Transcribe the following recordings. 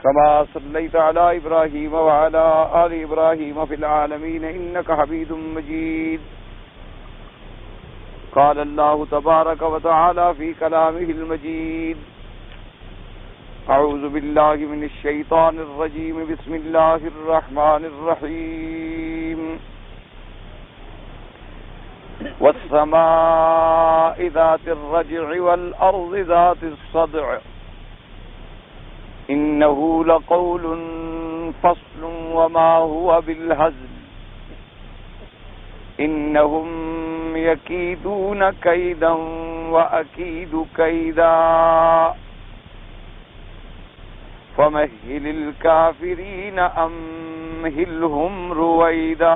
كما صليت على إبراهيم وعلى آل إبراهيم في العالمين إنك حميد مجيد. قال الله تبارك وتعالى في كلامه المجيد: أعوذ بالله من الشيطان الرجيم. بسم الله الرحمن الرحيم. والسماء ذات الرجع والأرض ذات الصدع إنه لقول فصل وما هو بالهزل إنهم يكيدون كيدا وأكيد كيدا فمهل الكافرين أمهلهم رويدا.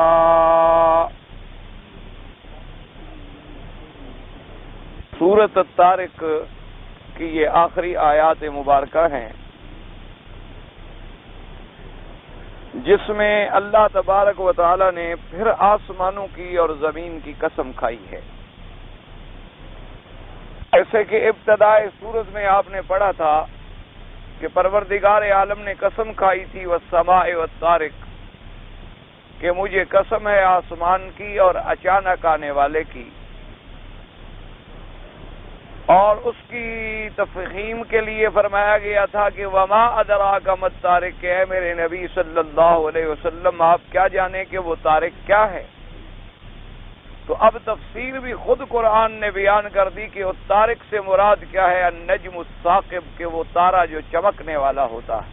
سورۃ الطارق کی یہ آخری آیات مبارکہ ہیں جس میں اللہ تبارک و تعالی نے پھر آسمانوں کی اور زمین کی قسم کھائی ہے. ایسے کہ ابتدائے سورت میں آپ نے پڑھا تھا کہ پروردگار عالم نے قسم کھائی تھی والسماء والطارق، کہ مجھے قسم ہے آسمان کی اور اچانک آنے والے کی، اور اس کی تفخیم کے لیے فرمایا گیا تھا کہ وما ادراک ما الطارق، کہ اے میرے نبی صلی اللہ علیہ وسلم آپ کیا جانیں کہ وہ طارق کیا ہے. تو اب تفسیر بھی خود قرآن نے بیان کر دی کہ اس طارق سے مراد کیا ہے، النجم الثاقب، کہ وہ تارا جو چمکنے والا ہوتا ہے.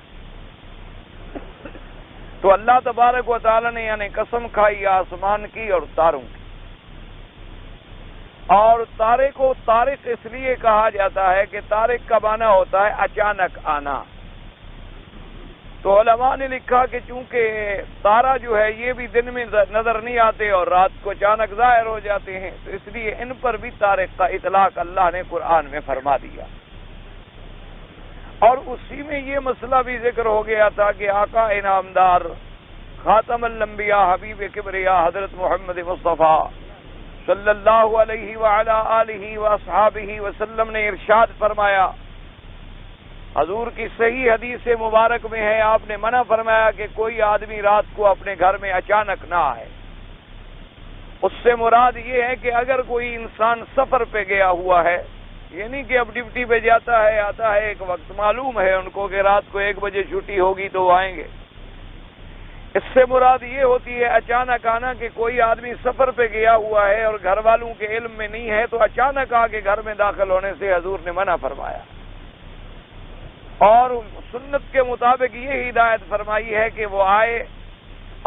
تو اللہ تبارک و تعالی نے یعنی قسم کھائی آسمان کی اور تاروں کی. اور تارے کو طارق اس لیے کہا جاتا ہے کہ طارق کا معنی ہوتا ہے اچانک آنا. تو علماء نے لکھا کہ چونکہ تارا جو ہے یہ بھی دن میں نظر نہیں آتے اور رات کو اچانک ظاہر ہو جاتے ہیں، تو اس لیے ان پر بھی طارق کا اطلاق اللہ نے قرآن میں فرما دیا. اور اسی میں یہ مسئلہ بھی ذکر ہو گیا تھا کہ آقا انعامدار خاتم الانبیاء حبیب کبریا حضرت محمد مصطفیٰ صلی اللہ علیہ وعلی آلہ واصحابہ وسلم نے ارشاد فرمایا، حضور کی صحیح حدیث مبارک میں ہے، آپ نے منع فرمایا کہ کوئی آدمی رات کو اپنے گھر میں اچانک نہ آئے. اس سے مراد یہ ہے کہ اگر کوئی انسان سفر پہ گیا ہوا ہے، یعنی کہ اب ڈیوٹی پہ جاتا ہے آتا ہے، ایک وقت معلوم ہے ان کو کہ رات کو 1 بجے چھٹی ہوگی تو وہ آئیں گے. اس سے مراد یہ ہوتی ہے اچانک آنا کہ کوئی آدمی سفر پہ گیا ہوا ہے اور گھر والوں کے علم میں نہیں ہے تو اچانک آ کے گھر میں داخل ہونے سے حضور نے منع فرمایا. اور سنت کے مطابق یہ ہدایت فرمائی ہے کہ وہ آئے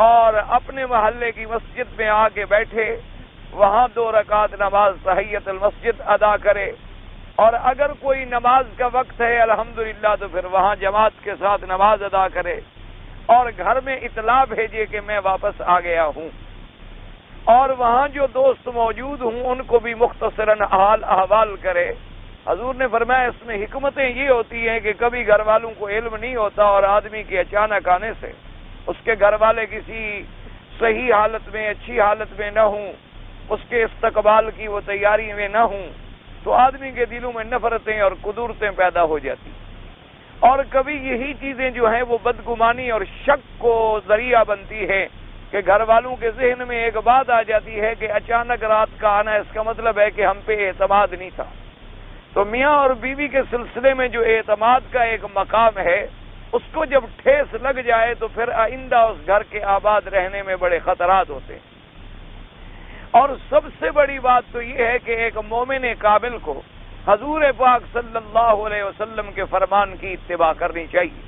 اور اپنے محلے کی مسجد میں آ کے بیٹھے، وہاں 2 رکعت نماز تحیت المسجد ادا کرے، اور اگر کوئی نماز کا وقت ہے الحمدللہ تو پھر وہاں جماعت کے ساتھ نماز ادا کرے، اور گھر میں اطلاع بھیجے کہ میں واپس آ گیا ہوں، اور وہاں جو دوست موجود ہوں ان کو بھی مختصراً حال احوال کرے. حضور نے فرمایا اس میں حکمتیں یہ ہوتی ہیں کہ کبھی گھر والوں کو علم نہیں ہوتا اور آدمی کے اچانک آنے سے اس کے گھر والے کسی صحیح حالت میں اچھی حالت میں نہ ہوں، اس کے استقبال کی وہ تیاری میں نہ ہوں، تو آدمی کے دلوں میں نفرتیں اور قدورتیں پیدا ہو جاتی. اور کبھی یہی چیزیں جو ہیں وہ بدگمانی اور شک کو ذریعہ بنتی ہے کہ گھر والوں کے ذہن میں ایک بات آ جاتی ہے کہ اچانک رات کا آنا، اس کا مطلب ہے کہ ہم پہ اعتماد نہیں تھا. تو میاں اور بیوی کے سلسلے میں جو اعتماد کا ایک مقام ہے، اس کو جب ٹھیس لگ جائے تو پھر آئندہ اس گھر کے آباد رہنے میں بڑے خطرات ہوتے ہیں. اور سب سے بڑی بات تو یہ ہے کہ ایک مومن کامل کو حضور پاک صلی اللہ علیہ وسلم کے فرمان کی اتباع کرنی چاہیے،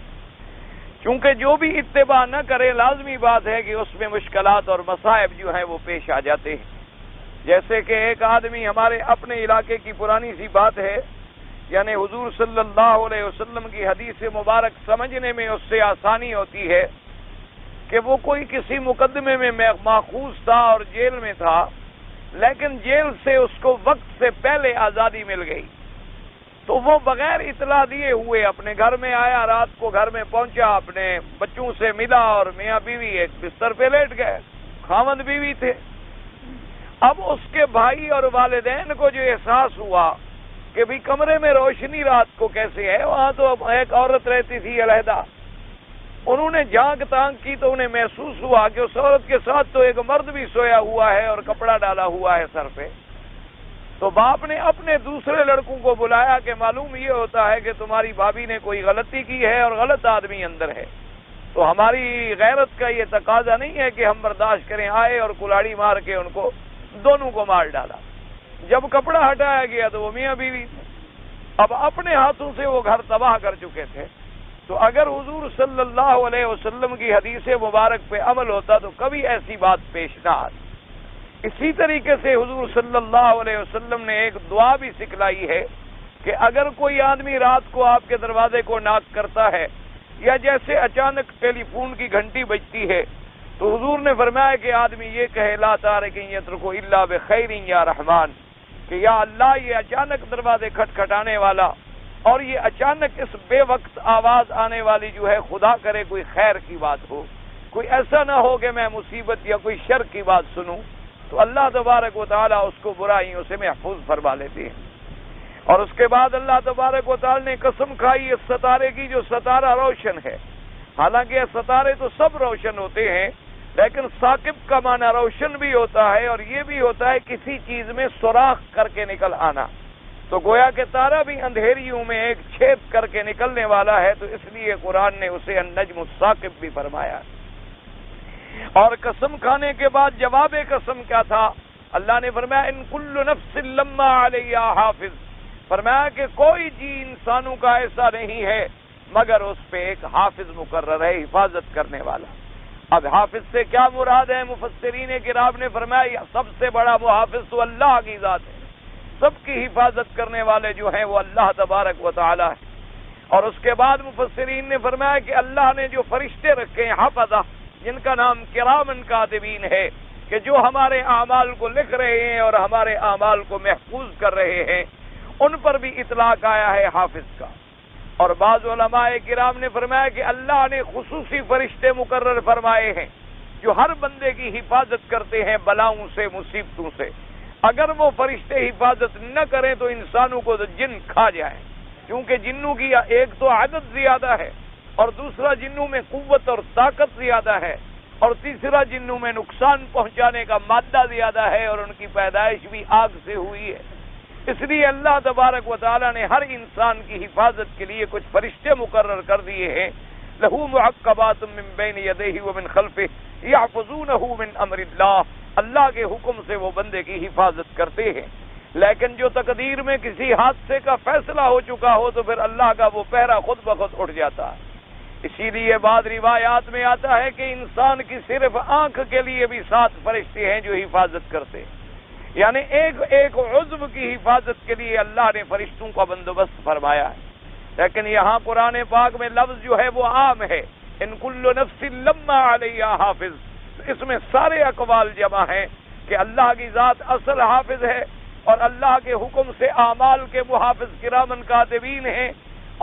کیونکہ جو بھی اتباع نہ کرے لازمی بات ہے کہ اس میں مشکلات اور مصائب جو ہیں وہ پیش آ جاتے ہیں. جیسے کہ ایک آدمی، ہمارے اپنے علاقے کی پرانی سی بات ہے، یعنی حضور صلی اللہ علیہ وسلم کی حدیث مبارک سمجھنے میں اس سے آسانی ہوتی ہے کہ وہ کوئی کسی مقدمے میں ماخوذ تھا اور جیل میں تھا، لیکن جیل سے اس کو وقت سے پہلے آزادی مل گئی، تو وہ بغیر اطلاع دیے ہوئے اپنے گھر میں آیا، رات کو گھر میں پہنچا، اپنے بچوں سے ملا اور میاں بیوی ایک بستر پہ لیٹ گئے، خاوند بیوی تھے. اب اس کے بھائی اور والدین کو جو احساس ہوا کہ بھی کمرے میں روشنی رات کو کیسے ہے، وہاں تو ایک عورت رہتی تھی علیحدہ، انہوں نے جھانک تانک کی تو انہیں محسوس ہوا کہ اس عورت کے ساتھ تو ایک مرد بھی سویا ہوا ہے اور کپڑا ڈالا ہوا ہے سر پہ۔ تو باپ نے اپنے دوسرے لڑکوں کو بلایا کہ معلوم یہ ہوتا ہے کہ تمہاری بھابھی نے کوئی غلطی کی ہے اور غلط آدمی اندر ہے، تو ہماری غیرت کا یہ تقاضا نہیں ہے کہ ہم برداشت کریں۔ آئے اور کلاڑی مار کے ان کو دونوں کو مار ڈالا۔ جب کپڑا ہٹایا گیا تو وہ میاں بیوی تھے، اب اپنے ہاتھوں سے وہ گھر تباہ کر چکے تھے۔ تو اگر حضور صلی اللہ علیہ وسلم کی حدیث مبارک پہ عمل ہوتا تو کبھی ایسی بات پیش نہ آتی۔ اسی طریقے سے حضور صلی اللہ علیہ وسلم نے ایک دعا بھی سکھلائی ہے کہ اگر کوئی آدمی رات کو آپ کے دروازے کو ناک کرتا ہے یا جیسے اچانک ٹیلی فون کی گھنٹی بجتی ہے تو حضور نے فرمایا کہ آدمی یہ کہے لا تارک یترک الا بخیر یا رحمان، کہ یا اللہ یہ اچانک دروازے کھٹکھٹانے والا اور یہ اچانک اس بے وقت آواز آنے والی جو ہے خدا کرے کوئی خیر کی بات ہو، کوئی ایسا نہ ہو کہ میں مصیبت یا کوئی شر کی بات سنوں، تو اللہ تبارک و تعالیٰ اس کو برائیوں سے محفوظ فرما لیتے ہیں۔ اور اس کے بعد اللہ تبارک و تعالیٰ نے قسم کھائی اس ستارے کی جو ستارہ روشن ہے۔ حالانکہ یہ ستارے تو سب روشن ہوتے ہیں، لیکن ثاقب کا معنی روشن بھی ہوتا ہے اور یہ بھی ہوتا ہے کسی چیز میں سوراخ کر کے نکل آنا، تو گویا کہ تارا بھی اندھیریوں میں ایک چھید کر کے نکلنے والا ہے، تو اس لیے قرآن نے اسے النجم الثاقب بھی فرمایا۔ اور قسم کھانے کے بعد جواب قسم کیا تھا؟ اللہ نے فرمایا ان کل نفس لما علیہا حافظ، فرمایا کہ کوئی جی انسانوں کا ایسا نہیں ہے مگر اس پہ ایک حافظ مقرر ہے، حفاظت کرنے والا۔ اب حافظ سے کیا مراد ہے؟ مفسرین کرام نے فرمایا سب سے بڑا محافظ تو اللہ کی ذات ہے، سب کی حفاظت کرنے والے جو ہیں وہ اللہ تبارک و تعالی ہے۔ اور اس کے بعد مفسرین نے فرمایا کہ اللہ نے جو فرشتے رکھے ہیں حفظہ، جن کا نام کرامن کاتبین ہے، کہ جو ہمارے اعمال کو لکھ رہے ہیں اور ہمارے اعمال کو محفوظ کر رہے ہیں، ان پر بھی اطلاق آیا ہے حافظ کا۔ اور بعض علماء کرام نے فرمایا کہ اللہ نے خصوصی فرشتے مقرر فرمائے ہیں جو ہر بندے کی حفاظت کرتے ہیں بلاؤں سے، مصیبتوں سے۔ اگر وہ فرشتے حفاظت نہ کریں تو انسانوں کو تو جن کھا جائیں، کیونکہ جنوں کی ایک تو عدد زیادہ ہے اور دوسرا جنوں میں قوت اور طاقت زیادہ ہے اور تیسرا جنوں میں نقصان پہنچانے کا مادہ زیادہ ہے اور ان کی پیدائش بھی آگ سے ہوئی ہے۔ اس لیے اللہ تبارک و تعالیٰ نے ہر انسان کی حفاظت کے لیے کچھ فرشتے مقرر کر دیے ہیں۔ لہو معقبات من بین یدیہ ومن خلفہ یحفظونہ من امر اللہ، اللہ کے حکم سے وہ بندے کی حفاظت کرتے ہیں۔ لیکن جو تقدیر میں کسی حادثے کا فیصلہ ہو چکا ہو تو پھر اللہ کا وہ پہرا خود بخود اٹھ جاتا ہے۔ اسی لیے بعض روایات میں آتا ہے کہ انسان کی صرف آنکھ کے لیے بھی 7 فرشتے ہیں جو حفاظت کرتے ہیں، یعنی ایک ایک عضو کی حفاظت کے لیے اللہ نے فرشتوں کا بندوبست فرمایا ہے۔ لیکن یہاں قرآن پاک میں لفظ جو ہے وہ عام ہے، ان کل نفس لما علیہا حافظ، اس میں سارے اقوال جمع ہیں کہ اللہ کی ذات اصل حافظ ہے اور اللہ کے حکم سے اعمال کے محافظ کرامن کاتبین ہیں،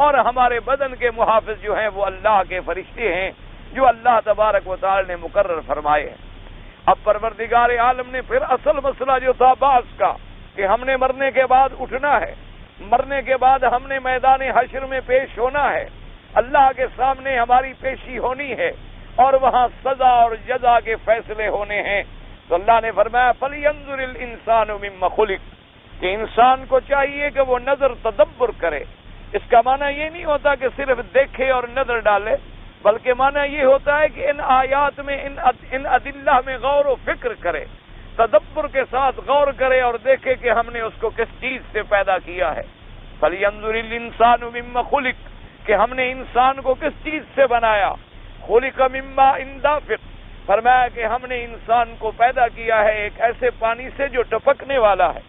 اور ہمارے بدن کے محافظ جو ہیں وہ اللہ کے فرشتے ہیں جو اللہ تبارک و تعالی نے مقرر فرمائے ہیں۔ اب پروردگار عالم نے پھر اصل مسئلہ جو تھا بعث کا، کہ ہم نے مرنے کے بعد اٹھنا ہے، مرنے کے بعد ہم نے میدان حشر میں پیش ہونا ہے، اللہ کے سامنے ہماری پیشی ہونی ہے اور وہاں سزا اور جزا کے فیصلے ہونے ہیں۔ تو اللہ نے فرمایا فَلْيَنظُرِ الْإِنسَانُ مِمَّ خُلِقَ، کہ انسان کو چاہیے کہ وہ نظر تدبر کرے۔ اس کا معنی یہ نہیں ہوتا کہ صرف دیکھے اور نظر ڈالے، بلکہ معنی یہ ہوتا ہے کہ ان آیات میں، ان ادلہ میں غور و فکر کرے، تدبر کے ساتھ غور کرے اور دیکھے کہ ہم نے اس کو کس چیز سے پیدا کیا ہے۔ فَلْيَنظُرِ الْإِنسَانُ مِمَّ خُلِقَ، کہ ہم نے انسان کو کس چیز سے بنایا۔ خُلِقَ مِن مَّاءٍ دَافِقٍ، فرمایا کہ ہم نے انسان کو پیدا کیا ہے ایک ایسے پانی سے جو ٹپکنے والا ہے،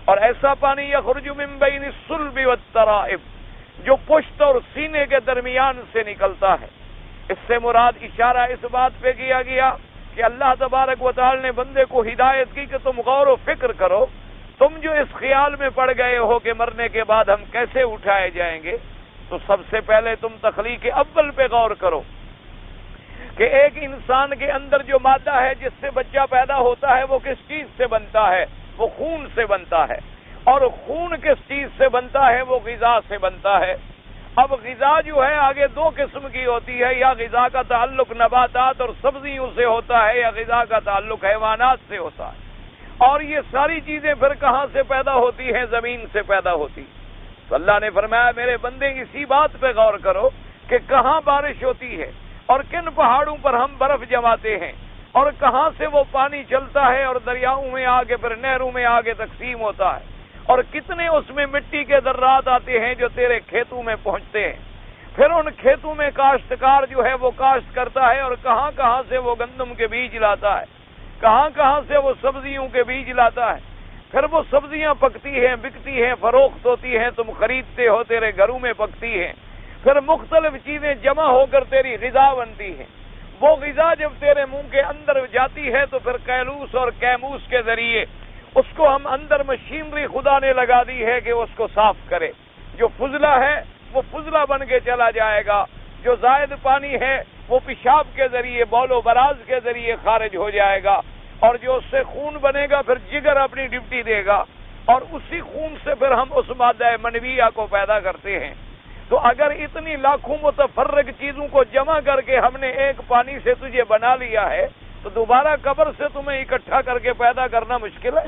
اور ایسا پانی یخرج من بین الصلب والترائب، جو پشت اور سینے کے درمیان سے نکلتا ہے۔ اس سے مراد اشارہ اس بات پہ کیا گیا کہ اللہ تبارک و تعالی نے بندے کو ہدایت کی کہ تم غور و فکر کرو، تم جو اس خیال میں پڑ گئے ہو کہ مرنے کے بعد ہم کیسے اٹھائے جائیں گے، تو سب سے پہلے تم تخلیق اول پہ غور کرو کہ ایک انسان کے اندر جو مادہ ہے جس سے بچہ پیدا ہوتا ہے وہ کس چیز سے بنتا ہے؟ وہ خون سے بنتا ہے، اور خون کس چیز سے بنتا ہے؟ وہ غذا سے بنتا ہے۔ اب غذا جو ہے آگے دو قسم کی ہوتی ہے، یا غذا کا تعلق نباتات اور سبزیوں سے ہوتا ہے، یا غذا کا تعلق حیوانات سے ہوتا ہے۔ اور یہ ساری چیزیں پھر کہاں سے پیدا ہوتی ہیں؟ زمین سے پیدا ہوتی۔ تو اللہ نے فرمایا میرے بندے اسی بات پہ غور کرو کہ کہاں بارش ہوتی ہے اور کن پہاڑوں پر ہم برف جماتے ہیں اور کہاں سے وہ پانی چلتا ہے اور دریاؤں میں آگے پھر نہروں میں آگے تقسیم ہوتا ہے، اور کتنے اس میں مٹی کے ذرات آتے ہیں جو تیرے کھیتوں میں پہنچتے ہیں، پھر ان کھیتوں میں کاشتکار جو ہے وہ کاشت کرتا ہے اور کہاں کہاں سے وہ گندم کے بیج لاتا ہے، کہاں کہاں سے وہ سبزیوں کے بیج لاتا ہے، پھر وہ سبزیاں پکتی ہیں، بکتی ہیں، فروخت ہوتی ہیں، تم خریدتے ہو، تیرے گھروں میں پکتی ہیں، پھر مختلف چیزیں جمع ہو کر تیری غذا بنتی ہیں۔ وہ غذا جب تیرے منہ کے اندر جاتی ہے تو پھر کیلوس اور کیموس کے ذریعے اس کو ہم اندر مشینری خدا نے لگا دی ہے کہ اس کو صاف کرے۔ جو فضلہ ہے وہ فضلہ بن کے چلا جائے گا، جو زائد پانی ہے وہ پیشاب کے ذریعے بول و براز کے ذریعے خارج ہو جائے گا، اور جو اس سے خون بنے گا پھر جگر اپنی ڈیوٹی دے گا، اور اسی خون سے پھر ہم اس مادہ منویہ کو پیدا کرتے ہیں۔ تو اگر اتنی لاکھوں متفرق چیزوں کو جمع کر کے ہم نے ایک پانی سے تجھے بنا لیا ہے تو دوبارہ قبر سے تمہیں اکٹھا کر کے پیدا کرنا مشکل ہے۔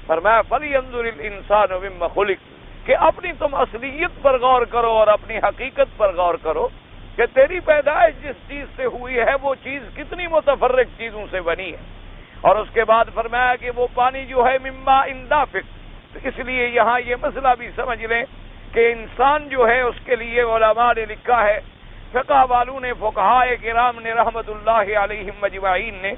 فرمایا فَلْيَنظُرِ الْإِنسَانُ مِمَّ خُلِقَ، کہ اپنی تم اصلیت پر غور کرو اور اپنی حقیقت پر غور کرو کہ تیری پیدائش جس چیز سے ہوئی ہے وہ چیز کتنی متفرق چیزوں سے بنی ہے۔ اور اس کے بعد فرمایا کہ وہ پانی جو ہے مما دافق، تو اس لیے یہاں یہ مسئلہ بھی سمجھ لیں کہ انسان جو ہے اس کے لیے علماء نے لکھا ہے، فقہ والوں نے، فقہاء کرام نے رحمت اللہ علیہم اجمعین نے،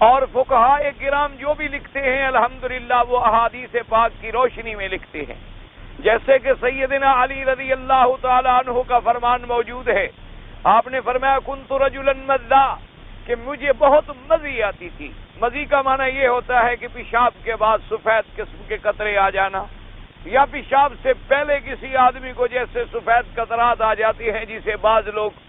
اور فقہاء کرام جو بھی لکھتے ہیں الحمدللہ وہ احادیث پاک کی روشنی میں لکھتے ہیں۔ جیسے کہ سیدنا علی رضی اللہ تعالی عنہ کا فرمان موجود ہے، آپ نے فرمایا کنت رجلا مذا، کہ مجھے بہت مزی آتی تھی۔ مزی کا معنی یہ ہوتا ہے کہ پیشاب کے بعد سفید قسم کے قطرے آ جانا، یا پیشاب سے پہلے کسی آدمی کو جیسے سفید قطرات آ جاتی ہیں، جسے بعض لوگ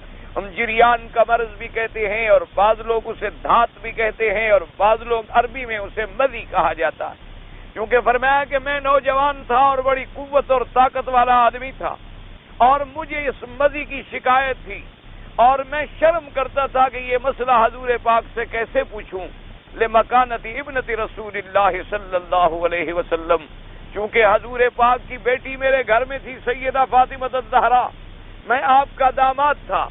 جریان کا مرض بھی کہتے ہیں اور بعض لوگ اسے دھات بھی کہتے ہیں اور بعض لوگ عربی میں اسے مزی کہا جاتا ہے۔ کیونکہ فرمایا کہ میں نوجوان تھا اور بڑی قوت اور طاقت والا آدمی تھا، اور مجھے اس مزی کی شکایت تھی، اور میں شرم کرتا تھا کہ یہ مسئلہ حضور پاک سے کیسے پوچھوں، لمکانت ابنت رسول اللہ صلی اللہ علیہ وسلم، چونکہ حضور پاک کی بیٹی میرے گھر میں تھی سیدہ فاطمہ الزہرا، میں آپ کا داماد تھا،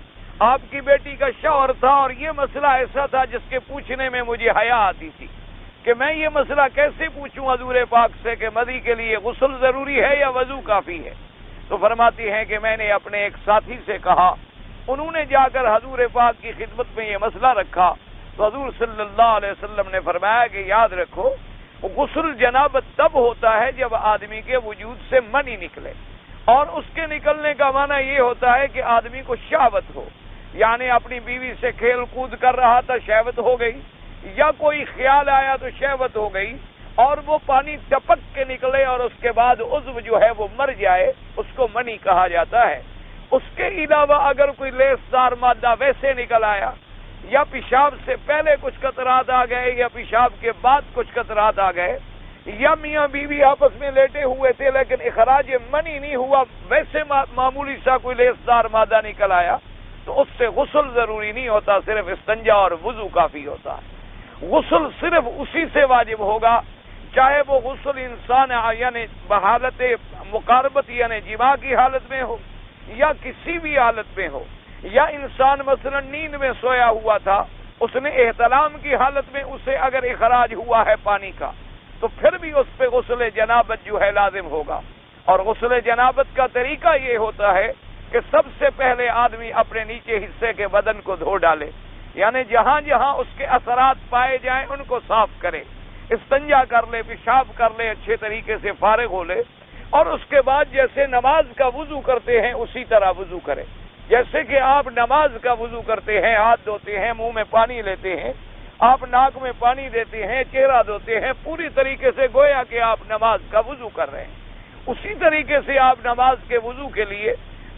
آپ کی بیٹی کا شوہر تھا، اور یہ مسئلہ ایسا تھا جس کے پوچھنے میں مجھے حیا آتی تھی کہ میں یہ مسئلہ کیسے پوچھوں حضور پاک سے کہ مزی کے لیے غسل ضروری ہے یا وضو کافی ہے۔ تو فرماتی ہیں کہ میں نے اپنے ایک ساتھی سے کہا، انہوں نے جا کر حضور پاک کی خدمت میں یہ مسئلہ رکھا، تو حضور صلی اللہ علیہ وسلم نے فرمایا کہ یاد رکھو غسل جنابت تب ہوتا ہے جب آدمی کے وجود سے منی نکلے، اور اس کے نکلنے کا معنی یہ ہوتا ہے کہ آدمی کو شہوت ہو، یعنی اپنی بیوی سے کھیل کود کر رہا تھا شہوت ہو گئی، یا کوئی خیال آیا تو شہوت ہو گئی، اور وہ پانی ٹپک کے نکلے اور اس کے بعد عضو جو ہے وہ مر جائے، اس کو منی کہا جاتا ہے۔ اس کے علاوہ اگر کوئی لیسدار مادہ ویسے نکل آیا، یا پیشاب سے پہلے کچھ قطرات آ گئے یا پیشاب کے بعد کچھ قطرات آ گئے، یا میاں بیوی آپس میں لیٹے ہوئے تھے لیکن اخراج منی نہیں ہوا، ویسے معمولی سا کوئی لیسدار مادہ نکل آیا، تو اس سے غسل ضروری نہیں ہوتا، صرف استنجا اور وضو کافی ہوتا ہے۔ غسل صرف اسی سے واجب ہوگا، چاہے وہ غسل انسان یعنی بحالت مقاربت یعنی جماع کی حالت میں ہو یا کسی بھی حالت میں ہو، یا انسان مثلا نیند میں سویا ہوا تھا، اس نے احتلام کی حالت میں اسے اگر اخراج ہوا ہے پانی کا تو پھر بھی اس پہ غسل جنابت جو ہے لازم ہوگا۔ اور غسل جنابت کا طریقہ یہ ہوتا ہے کہ سب سے پہلے آدمی اپنے نیچے حصے کے بدن کو دھو ڈالے، یعنی جہاں جہاں اس کے اثرات پائے جائیں ان کو صاف کرے، استنجا کر لے، پیشاب کر لے، اچھے طریقے سے فارغ ہو لے، اور اس کے بعد جیسے نماز کا وضو کرتے ہیں اسی طرح وضو کرے۔ جیسے کہ آپ نماز کا وضو کرتے ہیں، ہاتھ دھوتے ہیں، منہ میں پانی لیتے ہیں، آپ ناک میں پانی دیتے ہیں، چہرہ دھوتے ہیں، پوری طریقے سے گویا کہ آپ نماز کا وضو کر رہے ہیں، اسی طریقے سے آپ نماز کے وضو کے لیے،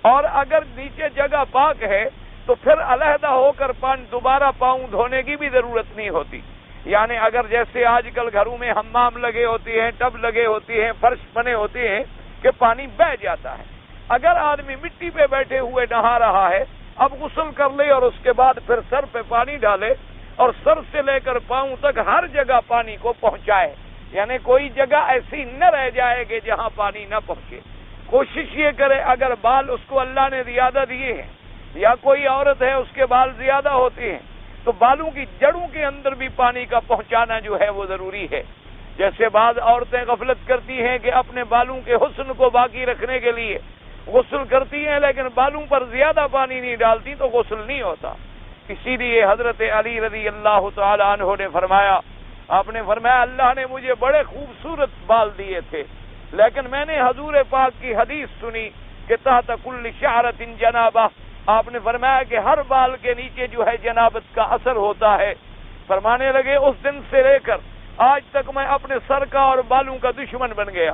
اور اگر نیچے جگہ پاک ہے تو پھر علیحدہ ہو کر دوبارہ پاؤں دھونے کی بھی ضرورت نہیں ہوتی۔ یعنی اگر جیسے آج کل گھروں میں حمام لگے ہوتے ہیں، ٹب لگے ہوتے ہیں، فرش بنے ہوتے ہیں کہ پانی بہہ جاتا ہے، اگر آدمی مٹی پہ بیٹھے ہوئے نہا رہا ہے، اب غسل کر لے اور اس کے بعد پھر سر پہ پانی ڈالے اور سر سے لے کر پاؤں تک ہر جگہ پانی کو پہنچائے، یعنی کوئی جگہ ایسی نہ رہ جائے کہ جہاں پانی نہ پہنچے۔ کوشش یہ کرے، اگر بال اس کو اللہ نے زیادہ دیے ہیں یا کوئی عورت ہے اس کے بال زیادہ ہوتے ہیں تو بالوں کی جڑوں کے اندر بھی پانی کا پہنچانا جو ہے وہ ضروری ہے۔ جیسے بعض عورتیں غفلت کرتی ہیں کہ اپنے بالوں کے حسن کو باقی رکھنے کے لیے غسل کرتی ہیں لیکن بالوں پر زیادہ پانی نہیں ڈالتی تو غسل نہیں ہوتا۔ اسی لیے حضرت علی رضی اللہ تعالی عنہ نے فرمایا، آپ نے فرمایا اللہ نے مجھے بڑے خوبصورت بال دیے تھے، لیکن میں نے حضور پاک کی حدیث سنی کہ تحت کل شعرۃ جنابہ، آپ نے فرمایا کہ ہر بال کے نیچے جو ہے جنابت کا اثر ہوتا ہے۔ فرمانے لگے اس دن سے لے کر آج تک میں اپنے سر کا اور بالوں کا دشمن بن گیا،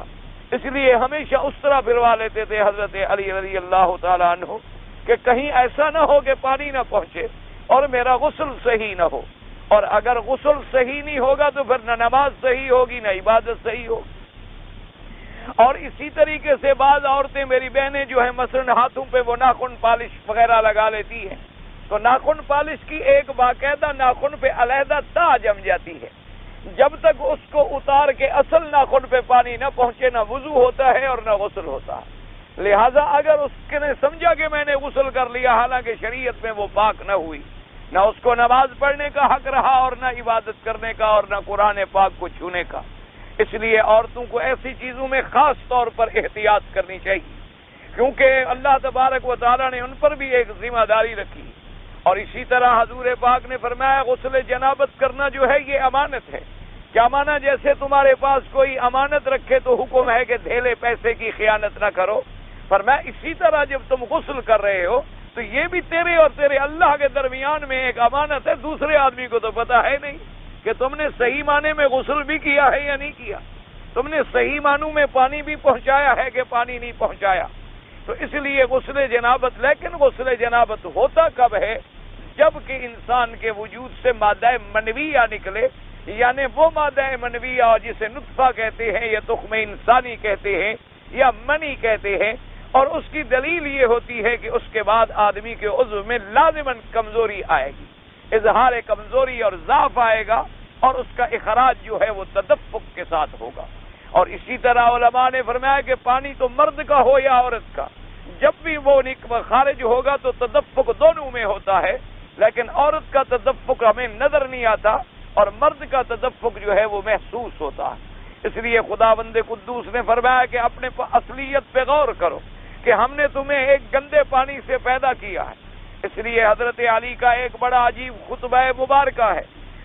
اس لیے ہمیشہ اس طرح پھروا لیتے تھے حضرت علی رضی اللہ تعالیٰ عنہ کہ کہیں ایسا نہ ہو کہ پانی نہ پہنچے اور میرا غسل صحیح نہ ہو، اور اگر غسل صحیح نہیں ہوگا تو پھر نہ نماز صحیح ہوگی نہ عبادت صحیح ہوگی۔ اور اسی طریقے سے بعض عورتیں میری بہنیں جو ہیں مثلاً ہاتھوں پہ وہ ناخن پالش وغیرہ لگا لیتی ہیں تو ناخن پالش کی ایک باقاعدہ ناخن پہ علیحدہ تا جم جاتی ہے، جب تک اس کو اتار کے اصل ناخن پہ پانی نہ پہنچے نہ وضو ہوتا ہے اور نہ غسل ہوتا ہے۔ لہذا اگر اس نے سمجھا کہ میں نے غسل کر لیا حالانکہ شریعت میں وہ پاک نہ ہوئی، نہ اس کو نماز پڑھنے کا حق رہا اور نہ عبادت کرنے کا اور نہ قرآن پاک کو چھونے کا۔ اس لیے عورتوں کو ایسی چیزوں میں خاص طور پر احتیاط کرنی چاہیے، کیونکہ اللہ تبارک و تعالیٰ نے ان پر بھی ایک ذمہ داری رکھی۔ اور اسی طرح حضور پاک نے فرمایا غسل جنابت کرنا جو ہے یہ امانت ہے۔ کیا مانا؟ جیسے تمہارے پاس کوئی امانت رکھے تو حکم ہے کہ دھیلے پیسے کی خیانت نہ کرو، فرمایا اسی طرح جب تم غسل کر رہے ہو تو یہ بھی تیرے اور تیرے اللہ کے درمیان میں ایک امانت ہے، دوسرے آدمی کو تو پتہ ہے نہیں کہ تم نے صحیح معنی میں غسل بھی کیا ہے یا نہیں کیا، تم نے صحیح معنوں میں پانی بھی پہنچایا ہے کہ پانی نہیں پہنچایا۔ تو اس لیے غسل جنابت، لیکن غسل جنابت ہوتا کب ہے؟ جب کہ انسان کے وجود سے مادہ منویہ نکلے، یعنی وہ مادہ منویہ جسے نطفہ کہتے ہیں یا تخم انسانی کہتے ہیں یا منی کہتے ہیں، اور اس کی دلیل یہ ہوتی ہے کہ اس کے بعد آدمی کے عضو میں لازماً کمزوری آئے گی، اظہار کمزوری اور ضعف آئے گا، اور اس کا اخراج جو ہے وہ تدفق کے ساتھ ہوگا۔ اور اسی طرح علماء نے فرمایا کہ پانی تو مرد کا ہو یا عورت کا، جب بھی وہ خارج ہوگا تو تدفق دونوں میں ہوتا ہے، لیکن عورت کا تدفق ہمیں نظر نہیں آتا اور مرد کا تدفق جو ہے وہ محسوس ہوتا ہے۔ اس لیے خداوند قدوس نے فرمایا کہ اپنے اصلیت پہ غور کرو کہ ہم نے تمہیں ایک گندے پانی سے پیدا کیا ہے۔ اس لیے حضرت علی کا ایک بڑا عجیب خطبہ مبارکہ ہے،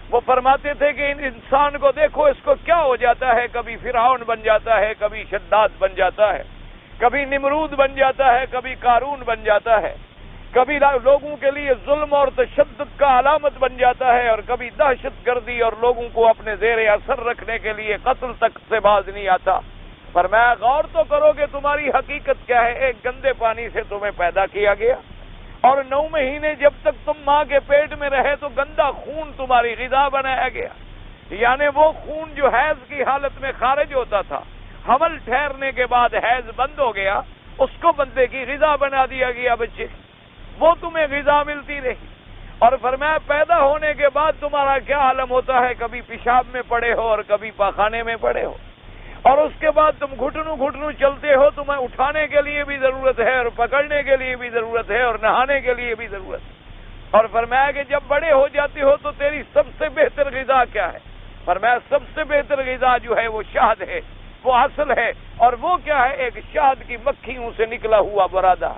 وہ فرماتے تھے کہ ان انسان کو دیکھو اس کو کیا ہو جاتا ہے، کبھی فرعون بن جاتا ہے، کبھی شداد بن جاتا ہے، کبھی نمرود بن جاتا ہے، کبھی قارون بن جاتا ہے، کبھی لوگوں کے لیے ظلم اور تشدد کا علامت بن جاتا ہے، اور کبھی دہشت گردی اور لوگوں کو اپنے زیر اثر رکھنے کے لیے قتل تک سے باز نہیں آتا۔ فرمایا غور تو کرو کہ تمہاری حقیقت کیا ہے، ایک گندے پانی سے تمہیں پیدا کیا گیا، اور 9 مہینے جب تک تم ماں کے پیٹ میں رہے تو گندا خون تمہاری غذا بنایا گیا، یعنی وہ خون جو حیض کی حالت میں خارج ہوتا تھا، حمل ٹھہرنے کے بعد حیض بند ہو گیا، اس کو بندے کی غذا بنا دیا گیا، بچے وہ تمہیں غذا ملتی رہی۔ اور فرمایا پیدا ہونے کے بعد تمہارا کیا عالم ہوتا ہے، کبھی پیشاب میں پڑے ہو اور کبھی پاخانے میں پڑے ہو، اور اس کے بعد تم گھٹنوں چلتے ہو، تمہیں اٹھانے کے لیے بھی ضرورت ہے اور پکڑنے کے لیے بھی ضرورت ہے اور نہانے کے لیے بھی ضرورت ہے۔ اور فرمایا کہ جب بڑے ہو جاتے ہو تو تیری سب سے بہتر غذا کیا ہے؟ فرمایا سب سے بہتر غذا جو ہے وہ شہد ہے، وہ اصل ہے، اور وہ کیا ہے؟ ایک شہد کی مکھیوں سے نکلا ہوا برادہ۔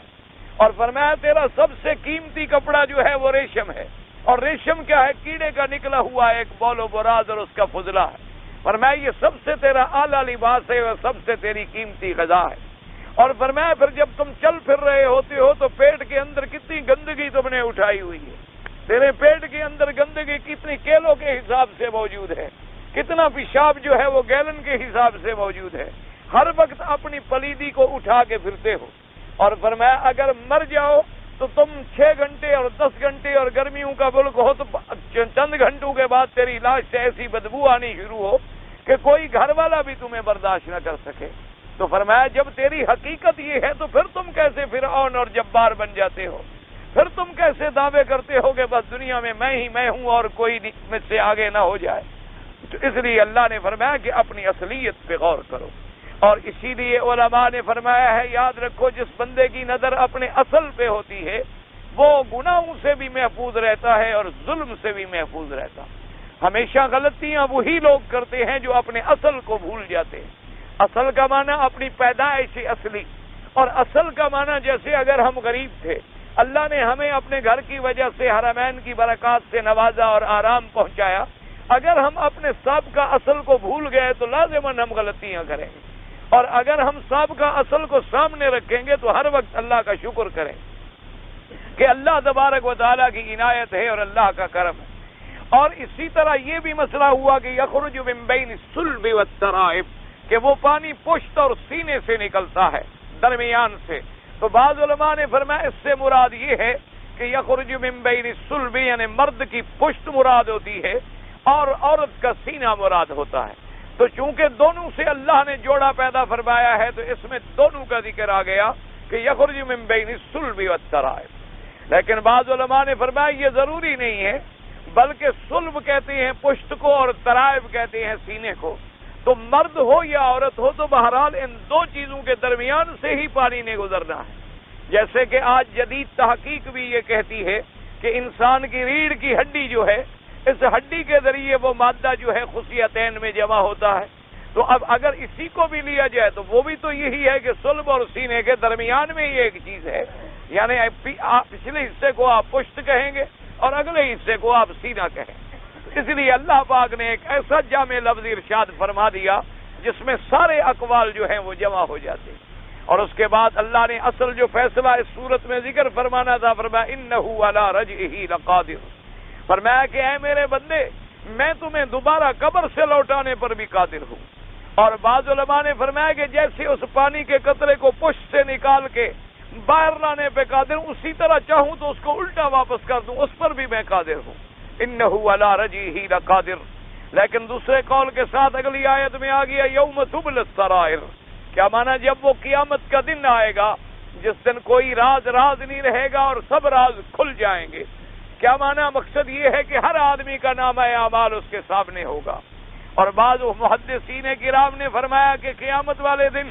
اور فرمایا تیرا سب سے قیمتی کپڑا جو ہے وہ ریشم ہے، اور ریشم کیا ہے؟ کیڑے کا نکلا ہوا ایک بول و براز اور اس کا فضلہ ہے۔ فرمایا یہ سب سے تیرا اعلیٰ لباس ہے اور سب سے تیری قیمتی غذا ہے۔ اور فرمایا پھر جب تم چل پھر رہے ہوتے ہو تو پیٹ کے اندر کتنی گندگی تم نے اٹھائی ہوئی ہے، تیرے پیٹ کے اندر گندگی کتنی کیلوں کے حساب سے موجود ہے، کتنا پیشاب جو ہے وہ گیلن کے حساب سے موجود ہے، ہر وقت اپنی پلیدی کو اٹھا کے پھرتے ہو۔ اور فرمایا اگر مر جاؤ تو تم 6 گھنٹے اور 10 گھنٹے اور گرمیوں کا ملک ہو تو چند گھنٹوں کے بعد تیری لاش سے ایسی بدبو آنی شروع ہو کہ کوئی گھر والا بھی تمہیں برداشت نہ کر سکے۔ تو فرمایا جب تیری حقیقت یہ ہے تو پھر تم کیسے فرعون اور جبار بن جاتے ہو؟ پھر تم کیسے دعوے کرتے ہو کہ بس دنیا میں ہی میں ہوں اور کوئی مجھ سے آگے نہ ہو جائے؟ تو اس لیے اللہ نے فرمایا کہ اپنی اصلیت پہ غور کرو، اور اسی لیے علماء نے فرمایا ہے یاد رکھو جس بندے کی نظر اپنے اصل پہ ہوتی ہے وہ گناہوں سے بھی محفوظ رہتا ہے اور ظلم سے بھی محفوظ رہتا ہے۔ ہمیشہ غلطیاں وہی لوگ کرتے ہیں جو اپنے اصل کو بھول جاتے ہیں۔ اصل کا معنی اپنی پیدائش اصلی، اور اصل کا معنی جیسے اگر ہم غریب تھے، اللہ نے ہمیں اپنے گھر کی وجہ سے حرمین کی برکات سے نوازا اور آرام پہنچایا، اگر ہم اپنے سابقہ اصل کو بھول گئے تو لازماً ہم غلطیاں کریں گے، اور اگر ہم سابقہ اصل کو سامنے رکھیں گے تو ہر وقت اللہ کا شکر کریں کہ اللہ تبارک و تعالیٰ کی عنایت ہے اور اللہ کا کرم ہے۔ اور اسی طرح یہ بھی مسئلہ ہوا کہ یخرج من بین الصلب والترائب، کہ وہ پانی پشت اور سینے سے نکلتا ہے، درمیان سے۔ تو بعض علماء نے فرمایا اس سے مراد یہ ہے کہ یخرج من بین الصلب یعنی مرد کی پشت مراد ہوتی ہے اور عورت کا سینہ مراد ہوتا ہے۔ تو چونکہ دونوں سے اللہ نے جوڑا پیدا فرمایا ہے تو اس میں دونوں کا ذکر آ گیا کہ یخرج من بین الصلب والترائب۔ لیکن بعض علماء نے فرمایا یہ ضروری نہیں ہے، بلکہ صلب کہتے ہیں پشت کو اور ترائب کہتے ہیں سینے کو۔ تو مرد ہو یا عورت ہو تو بہرحال ان دو چیزوں کے درمیان سے ہی پانی نے گزرنا ہے۔ جیسے کہ آج جدید تحقیق بھی یہ کہتی ہے کہ انسان کی ریڑھ کی ہڈی جو ہے، اس ہڈی کے ذریعے وہ مادہ جو ہے خصیتین میں جمع ہوتا ہے۔ تو اب اگر اسی کو بھی لیا جائے تو وہ بھی تو یہی ہے کہ صلب اور سینے کے درمیان میں یہ ایک چیز ہے، یعنی پچھلے حصے کو آپ پشت کہیں گے اور اگلے حصے کو آپ سینہ کہیں۔ اس لیے اللہ پاک نے ایک ایسا جامع لفظ ارشاد فرما دیا جس میں سارے اقوال جو ہیں وہ جمع ہو جاتے ہیں۔ اور اس کے بعد اللہ نے اصل جو فیصلہ اس صورت میں ذکر فرمانا تھا فرمایا انہ علی رجعہ لقادر، فرمایا کہ اے میرے بندے میں تمہیں دوبارہ قبر سے لوٹانے پر بھی قادر ہوں۔ اور بعض علماء نے فرمایا کہ جیسے اس پانی کے قطرے کو پشت سے نکال کے باہر لانے پہ قادر ہوں، اسی طرح چاہوں تو اس کو الٹا واپس کر دوں، اس پر بھی میں قادر ہوں۔ انہ علی رجعہ لقادر۔ لیکن دوسرے قول کے ساتھ اگلی آیت میں آ گیا یوم تبلی السرائر، کیا مانا جب وہ قیامت کا دن آئے گا جس دن کوئی راز نہیں رہے گا اور سب راز کھل جائیں گے۔ کیا مانا؟ مقصد یہ ہے کہ ہر آدمی کا نامہ اعمال اس کے سامنے ہوگا۔ اور بعض محدثین کرام نے فرمایا کہ قیامت والے دن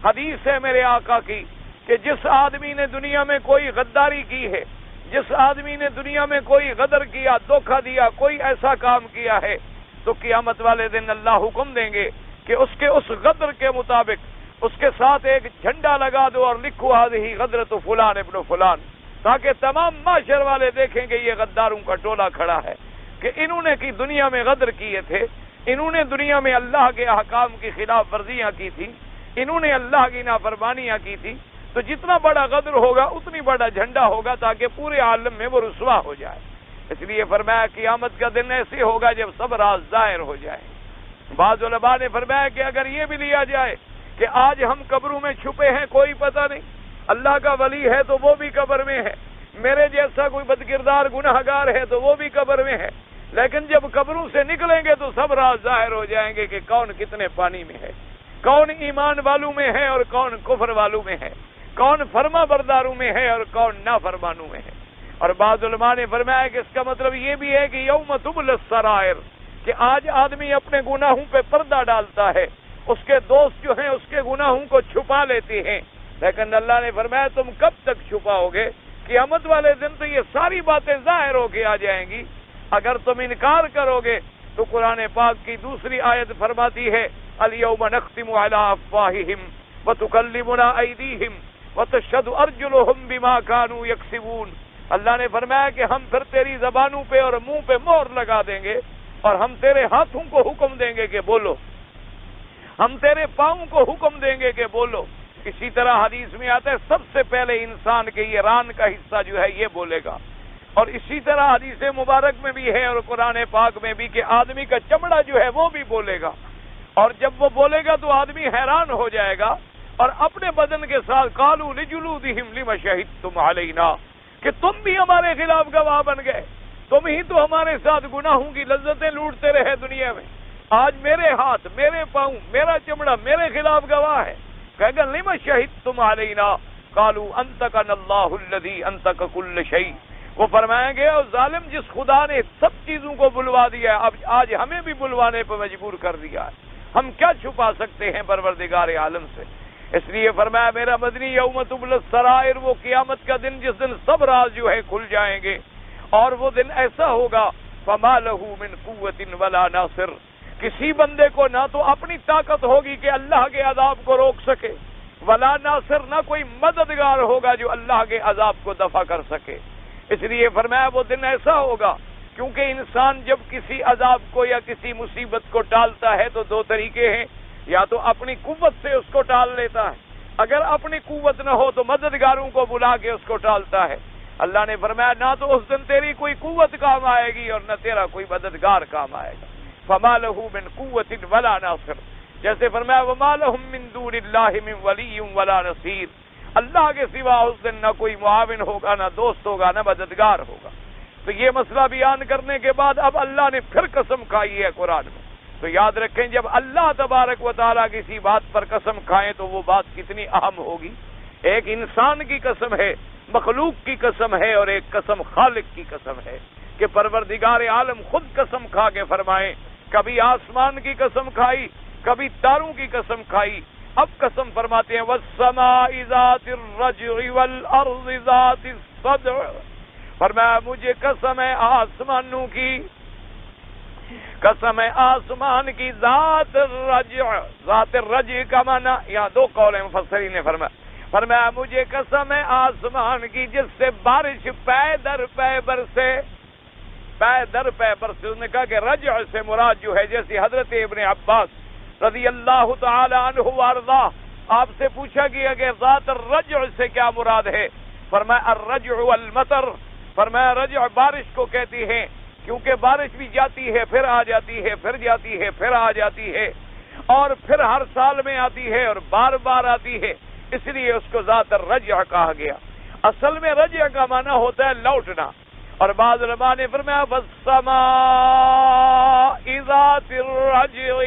حدیث ہے میرے آقا کی کہ جس آدمی نے دنیا میں کوئی غداری کی ہے، جس آدمی نے دنیا میں کوئی غدر کیا، دھوکہ دیا، کوئی ایسا کام کیا ہے، تو قیامت والے دن اللہ حکم دیں گے کہ اس کے اس غدر کے مطابق اس کے ساتھ ایک جھنڈا لگا دو اور لکھو ہذہ غدرۃ فلان ابن فلان، تاکہ تمام معاشر والے دیکھیں کہ یہ غداروں کا ٹولہ کھڑا ہے کہ انہوں نے کی دنیا میں غدر کیے تھے، انہوں نے دنیا میں اللہ کے احکام کی خلاف ورزیاں کی تھی، انہوں نے اللہ کی نافرمانیاں کی تھی۔ تو جتنا بڑا غدر ہوگا اتنی بڑا جھنڈا ہوگا تاکہ پورے عالم میں وہ رسوا ہو جائے۔ اس لیے فرمایا قیامت کا دن ایسے ہوگا جب سب راز ظاہر ہو جائیں۔ بعض علماء نے فرمایا کہ اگر یہ بھی لیا جائے کہ آج ہم قبروں میں چھپے ہیں کوئی پتہ نہیں، اللہ کا ولی ہے تو وہ بھی قبر میں ہے، میرے جیسا کوئی بدکردار گناہگار ہے تو وہ بھی قبر میں ہے، لیکن جب قبروں سے نکلیں گے تو سب راز ظاہر ہو جائیں گے کہ کون کتنے پانی میں ہے، کون ایمان والوں میں ہے اور کون کفر والوں میں ہے، کون فرما برداروں میں ہے اور کون نافرمانوں میں ہے۔ اور بعض علماء نے فرمایا کہ اس کا مطلب یہ بھی ہے کہ یوم تبلی السرائر، کہ آج آدمی اپنے گناہوں پہ پردہ ڈالتا ہے، اس کے دوست جو ہیں اس کے گناہوں کو چھپا لیتے ہیں، لیکن اللہ نے فرمایا تم کب تک چھپاؤ گے؟ قیامت والے دن تو یہ ساری باتیں ظاہر ہو کے آ جائیں گی۔ اگر تم انکار کرو گے تو قرآن پاک کی دوسری آیت فرماتی ہے الیوم نختم علی افواہہم وتکلمنا ایدیہم وتشہد ارجلہم بما کانوا یکسبون۔ اللہ نے فرمایا کہ ہم پھر تیری زبانوں پہ اور منہ پہ مہر لگا دیں گے اور ہم تیرے ہاتھوں کو حکم دیں گے کہ بولو، ہم تیرے پاؤں کو حکم دیں گے کہ بولو۔ اسی طرح حدیث میں آتا ہے سب سے پہلے انسان کے یہ ران کا حصہ جو ہے یہ بولے گا، اور اسی طرح حدیث مبارک میں بھی ہے اور قرآن پاک میں بھی کہ آدمی کا چمڑا جو ہے وہ بھی بولے گا، اور جب وہ بولے گا تو آدمی حیران ہو جائے گا اور اپنے بدن کے ساتھ قالوا لجلودہم لم شہدتم علینا، کہ تم بھی ہمارے خلاف گواہ بن گئے، تم ہی تو ہمارے ساتھ گناہوں کی لذتیں لوٹتے رہے دنیا میں، آج میرے ہاتھ، میرے پاؤں، میرا چمڑا میرے خلاف گواہ ہے۔ کہے گا لما شہدتم علینا قالوا انطقنا اللہ الذی انطق کل شیء. وہ فرمائیں گے اور ظالم جس خدا نے سب چیزوں کو بلوا دیا ہے اب آج ہمیں بھی بلوانے پر مجبور کر دیا ہے، ہم کیا چھپا سکتے ہیں پروردگار عالم سے. اس لیے فرمایا میرا مدنی یوم تبلی السرائر، وہ قیامت کا دن جس دن سب راز جو ہے کھل جائیں گے، اور وہ دن ایسا ہوگا فما لہ من قوت ولا ناصر، کسی بندے کو نہ تو اپنی طاقت ہوگی کہ اللہ کے عذاب کو روک سکے، ولا ناصر، نہ کوئی مددگار ہوگا جو اللہ کے عذاب کو دفع کر سکے. اس لیے فرمایا وہ دن ایسا ہوگا، کیونکہ انسان جب کسی عذاب کو یا کسی مصیبت کو ٹالتا ہے تو دو طریقے ہیں، یا تو اپنی قوت سے اس کو ٹال لیتا ہے، اگر اپنی قوت نہ ہو تو مددگاروں کو بلا کے اس کو ٹالتا ہے. اللہ نے فرمایا نہ تو اس دن تیری کوئی قوت کام آئے گی اور نہ تیرا کوئی مددگار کام آئے گا. فما لہ من قوت ولا ناصر، جیسے فرمایا وما لہم من دون اللہ من ولی ولا نصیر، اللہ کے سوا اس دن نہ کوئی معاون ہوگا، نہ دوست ہوگا، نہ مددگار ہوگا. تو یہ مسئلہ بیان کرنے کے بعد اب اللہ نے پھر قسم کھائی ہے قرآن میں. تو یاد رکھیں جب اللہ تبارک و تعالیٰ کسی بات پر قسم کھائیں تو وہ بات کتنی اہم ہوگی. ایک انسان کی قسم ہے، مخلوق کی قسم ہے، اور ایک قسم خالق کی قسم ہے کہ پروردگار عالم خود قسم کھا کے فرمائیں. کبھی آسمان کی قسم کھائی، کبھی تاروں کی قسم کھائی، اب قسم فرماتے ہیں والسماء ذات الرجع والارض ذات الصدع، فرمایا مجھے قسم ہے آسمانوں کی، قسم ہے آسمان کی، ذات الرجع، ذات الرجع کا معنی یہاں دو قول ہیں مفسرین نے فرمایا مجھے قسم ہے آسمان کی جس سے بارش پے در پے برسے، پے در پے برسے. انہوں نے کہا کہ رجع سے مراد جو ہے، جیسے حضرت ابن عباس رضی اللہ تعالی عنہ وارضاہ آپ سے پوچھا گیا کہ ذات الرجع سے کیا مراد ہے، فرمایا الرجع والمطر، فرمایا رجع بارش کو کہتی ہیں کیونکہ بارش بھی جاتی ہے پھر آ جاتی ہے، پھر جاتی ہے پھر آ جاتی ہے، اور پھر ہر سال میں آتی ہے اور بار بار آتی ہے، اس لیے اس کو ذات الرجع کہا گیا. اصل میں رجع کا معنی ہوتا ہے لوٹنا. اور بعض علماء نے فرمایا والسماء ذات الرجع،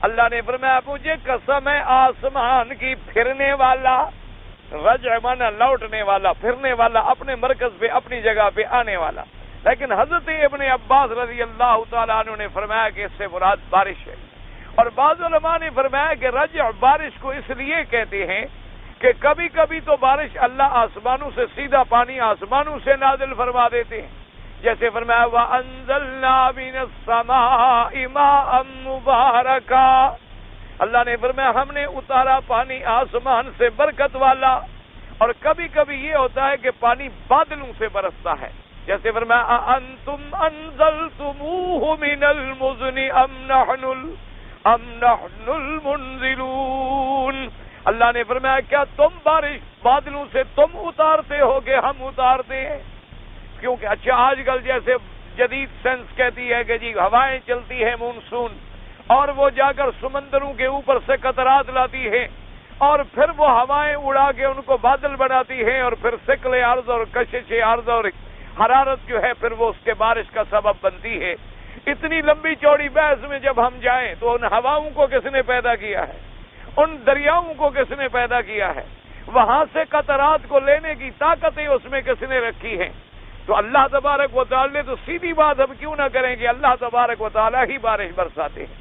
اللہ نے فرمایا مجھے قسم ہے آسمان کی پھرنے والا، رجع مانا لوٹنے والا، پھرنے والا، اپنے مرکز پہ اپنی جگہ پہ آنے والا. لیکن حضرت ابن عباس رضی اللہ تعالیٰ عنہ نے فرمایا کہ اس سے مراد بارش ہے. اور بعض علماء نے فرمایا کہ رجع بارش کو اس لیے کہتے ہیں کہ کبھی کبھی تو بارش اللہ آسمانوں سے سیدھا پانی آسمانوں سے نازل فرما دیتے ہیں، جیسے فرمایا وَأَنزَلْنَا مِنَ السَّمَاءِ مَاءً مُبَارَكًا، اللہ نے فرمایا ہم نے اتارا پانی آسمان سے برکت والا. اور کبھی کبھی یہ ہوتا ہے کہ پانی بادلوں سے برستا ہے، جیسے فرمایا أَأَنْتُمْ أَنزَلْتُمُوهُ مِنَ الْمُزْنِ أَمْ نَحْنُ الْمُنزِلُونَ، اللہ نے فرمایا کیا تم بارش بادلوں سے تم اتارتے ہو کہ ہم اتارتے ہیں؟ کیونکہ اچھا آج کل جیسے جدید سائنس کہتی ہے کہ جی ہوائیں چلتی ہیں مونسون، اور وہ جا کر سمندروں کے اوپر سے قطرات لاتی ہیں، اور پھر وہ ہوائیں اڑا کے ان کو بادل بناتی ہیں، اور پھر ثقل ارض اور کشش ارض اور حرارت جو ہے پھر وہ اس کے بارش کا سبب بنتی ہے. اتنی لمبی چوڑی بحث میں جب ہم جائیں تو ان ہواؤں کو کس نے پیدا کیا ہے، ان دریاؤں کو کس نے پیدا کیا ہے، وہاں سے قطرات کو لینے کی طاقتیں اس میں کس نے رکھی ہیں؟ تو اللہ تبارک و تعالی نے تو سیدھی بات ہم کیوں نہ کریں کہ اللہ تبارک و تعالی ہی بارش برساتے ہیں.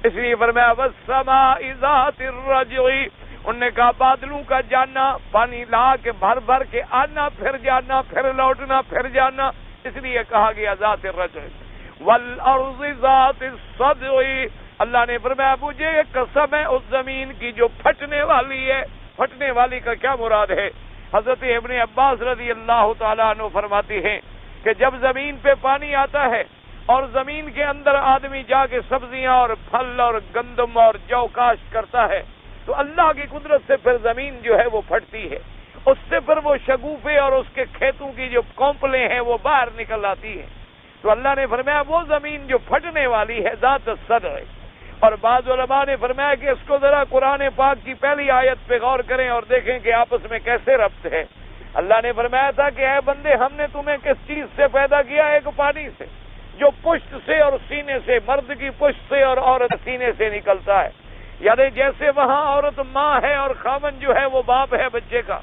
اس لیے فرمایا والسماء ذات الرجع، انہوں نے کہا بادلوں کا جانا، پانی لا کے بھر بھر کے آنا، پھر جانا، پھر لوٹنا، پھر جانا، اس لیے کہا گیا ذات الرجع. والارض ذات الصدع، اللہ نے فرمایا مجھے قسم ہے اس زمین کی جو پھٹنے والی ہے. پھٹنے والی کا کیا مراد ہے؟ حضرت ابن عباس رضی اللہ تعالیٰ عنہ فرماتے ہیں کہ جب زمین پہ پانی آتا ہے اور زمین کے اندر آدمی جا کے سبزیاں اور پھل اور گندم اور جو کاشت کرتا ہے تو اللہ کی قدرت سے پھر زمین جو ہے وہ پھٹتی ہے، اس سے پھر وہ شگوفے اور اس کے کھیتوں کی جو کونپلیں ہیں وہ باہر نکل آتی ہیں. تو اللہ نے فرمایا وہ زمین جو پھٹنے والی ہے ذات الصدع. اور بعض علماء نے فرمایا کہ اس کو ذرا قرآن پاک کی پہلی آیت پہ غور کریں اور دیکھیں کہ آپس میں کیسے ربط ہے. اللہ نے فرمایا تھا کہ اے بندے ہم نے تمہیں کس چیز سے پیدا کیا؟ ایک پانی سے جو پشت سے اور سینے سے، مرد کی پشت سے اور عورت سینے سے نکلتا ہے. یعنی جیسے وہاں عورت ماں ہے اور خاوند جو ہے وہ باپ ہے بچے کا،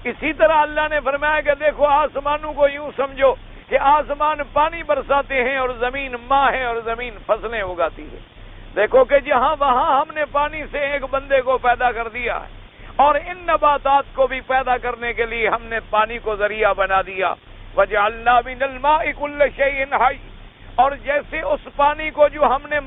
اسی طرح اللہ نے فرمایا کہ دیکھو آسمانوں کو یوں سمجھو کہ آسمان پانی برساتے ہیں اور زمین ماں ہے اور زمین فصلیں اگاتی ہے۔ دیکھو کہ جہاں وہاں ہم نے پانی سے ایک بندے کو پیدا کر دیا ہے، اور ان نباتات کو بھی پیدا کرنے کے لیے ہم نے پانی کو ذریعہ بنا دیا۔ وَجَعَلْنَا مِنَ الْمَاءِ كُلَّ شَيْءٍ حَيٍّ، اور جیسے اس پانی کو جو ہم نے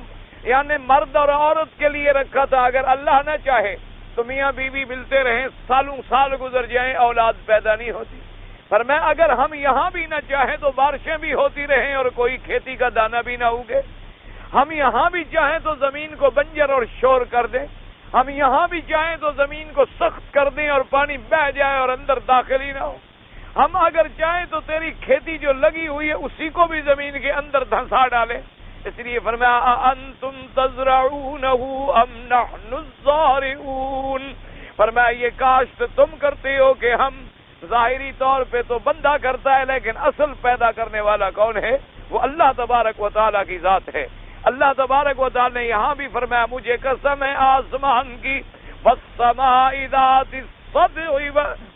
یعنی مرد اور عورت کے لیے رکھا تھا، اگر اللہ نہ چاہے تو میاں بیوی ملتے رہیں، سالوں سال گزر جائیں، اولاد پیدا نہیں ہوتی۔ فرمایا اگر ہم یہاں بھی نہ چاہیں تو بارشیں بھی ہوتی رہیں اور کوئی کھیتی کا دانہ بھی نہ اگے، ہم یہاں بھی چاہیں تو زمین کو بنجر اور شور کر دیں، ہم یہاں بھی چاہیں تو زمین کو سخت کر دیں اور پانی بہہ جائے اور اندر داخل ہی نہ ہو، ہم اگر چاہیں تو تیری کھیتی جو لگی ہوئی ہے اسی کو بھی زمین کے اندر دھنسا ڈالیں۔ اس لیے فرمایا انتم تزرعونہ ام نحن الزارعون، فرمایا یہ کاشت تم کرتے ہو کہ ہم، ظاہری طور پہ تو بندہ کرتا ہے لیکن اصل پیدا کرنے والا کون ہے؟ وہ اللہ تبارک و تعالیٰ کی ذات ہے۔ اللہ تبارک و تعالیٰ نے یہاں بھی فرمایا مجھے قسم ہے آسمان کی، والسماء ذات الصدع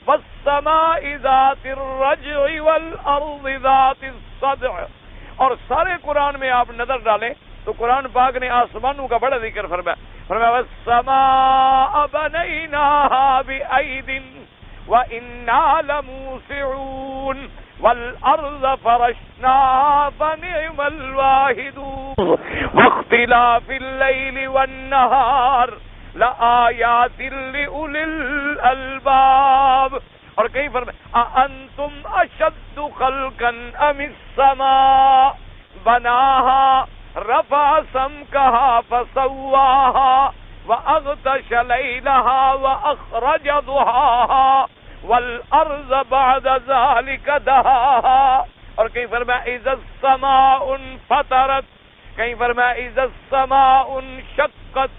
والسماء ذات الرجع والارض ذات الصدع، اور سارے قرآن میں آپ نظر ڈالیں تو قرآن پاک نے آسمانوں کا بڑا ذکر فرمایا والسماء بنيناها بأيد وإنا لموسعون والأرض فرشناها فنعم الواحدون واختلاف الليل والنهار لآيات لأولي الألباب، اور کہیں فرمایا أأنتم أشد خلقا أم السماء بناها رفع سمكها فسواها وأغطش ليلها وأخرج ضحاها والأرض بعد ذلك دهاها، اور کہیں فرمایا إذا السماء انفطرت، کہیں فرمایا إذا السماء انشقت،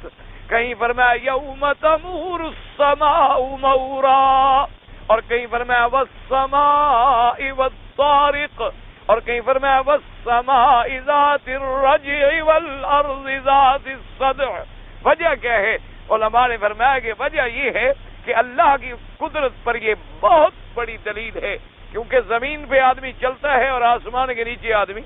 کہیں فرمایا يوم تمور السماء مورا، اور کہیں فرمایا والسماء والطارق، اور کہیں فرمایا والسماء ذات الرجع والارض ذات الصدع۔ وجہ کیا ہے؟ علماء نے فرمایا کہ وجہ یہ ہے کہ اللہ کی قدرت پر یہ بہت بڑی دلیل ہے، کیونکہ زمین پہ آدمی چلتا ہے اور آسمان کے نیچے آدمی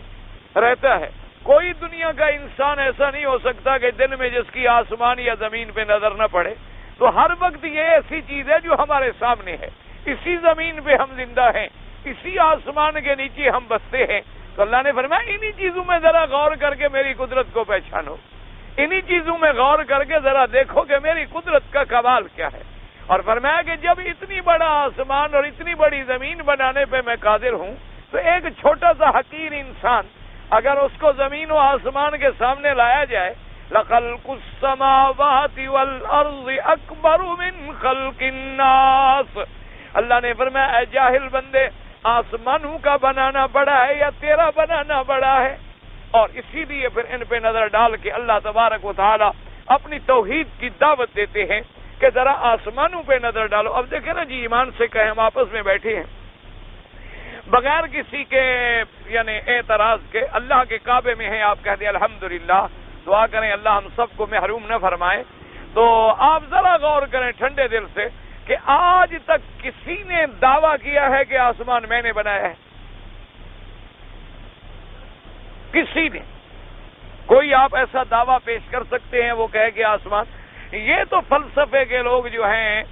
رہتا ہے۔ کوئی دنیا کا انسان ایسا نہیں ہو سکتا کہ دن میں جس کی آسمان یا زمین پہ نظر نہ پڑے، تو ہر وقت یہ ایسی چیز ہے جو ہمارے سامنے ہے، اسی زمین پہ ہم زندہ ہیں، اسی آسمان کے نیچے ہم بستے ہیں۔ تو اللہ نے فرمایا انہی چیزوں میں ذرا غور کر کے میری قدرت کو پہچانو، انہی چیزوں میں غور کر کے ذرا دیکھو کہ میری قدرت کا کمال کیا ہے۔ اور فرمایا کہ جب اتنی بڑا آسمان اور اتنی بڑی زمین بنانے پہ میں قادر ہوں، تو ایک چھوٹا سا حقیر انسان اگر اس کو زمین و آسمان کے سامنے لایا جائے، لَخَلْقُ السَّمَاوَاتِ وَالْأَرْضِ أَكْبَرُ مِنْ خَلْقِ النَّاسِ، اللہ نے فرمایا اے جاہل بندے، آسمانوں کا بنانا بڑا ہے یا تیرا بنانا بڑا ہے؟ اور اسی لیے پھر ان پہ نظر ڈال کے اللہ تبارک و تعالی اپنی توحید کی دعوت دیتے ہیں کہ ذرا آسمانوں پہ نظر ڈالو۔ اب دیکھیں نا جی، ایمان سے کہیں ہم آپس میں بیٹھے ہیں بغیر کسی کے یعنی اعتراض کے، اللہ کے کعبے میں ہیں، آپ کہہ دیں الحمدللہ، دعا کریں اللہ ہم سب کو محروم نہ فرمائے۔ تو آپ ذرا غور کریں ٹھنڈے دل سے کہ آج تک کسی نے دعویٰ کیا ہے کہ آسمان میں نے بنایا ہے؟ کسی نے کوئی آپ ایسا دعویٰ پیش کر سکتے ہیں وہ کہے کہ آسمان؟ یہ تو فلسفے کے لوگ جو ہیں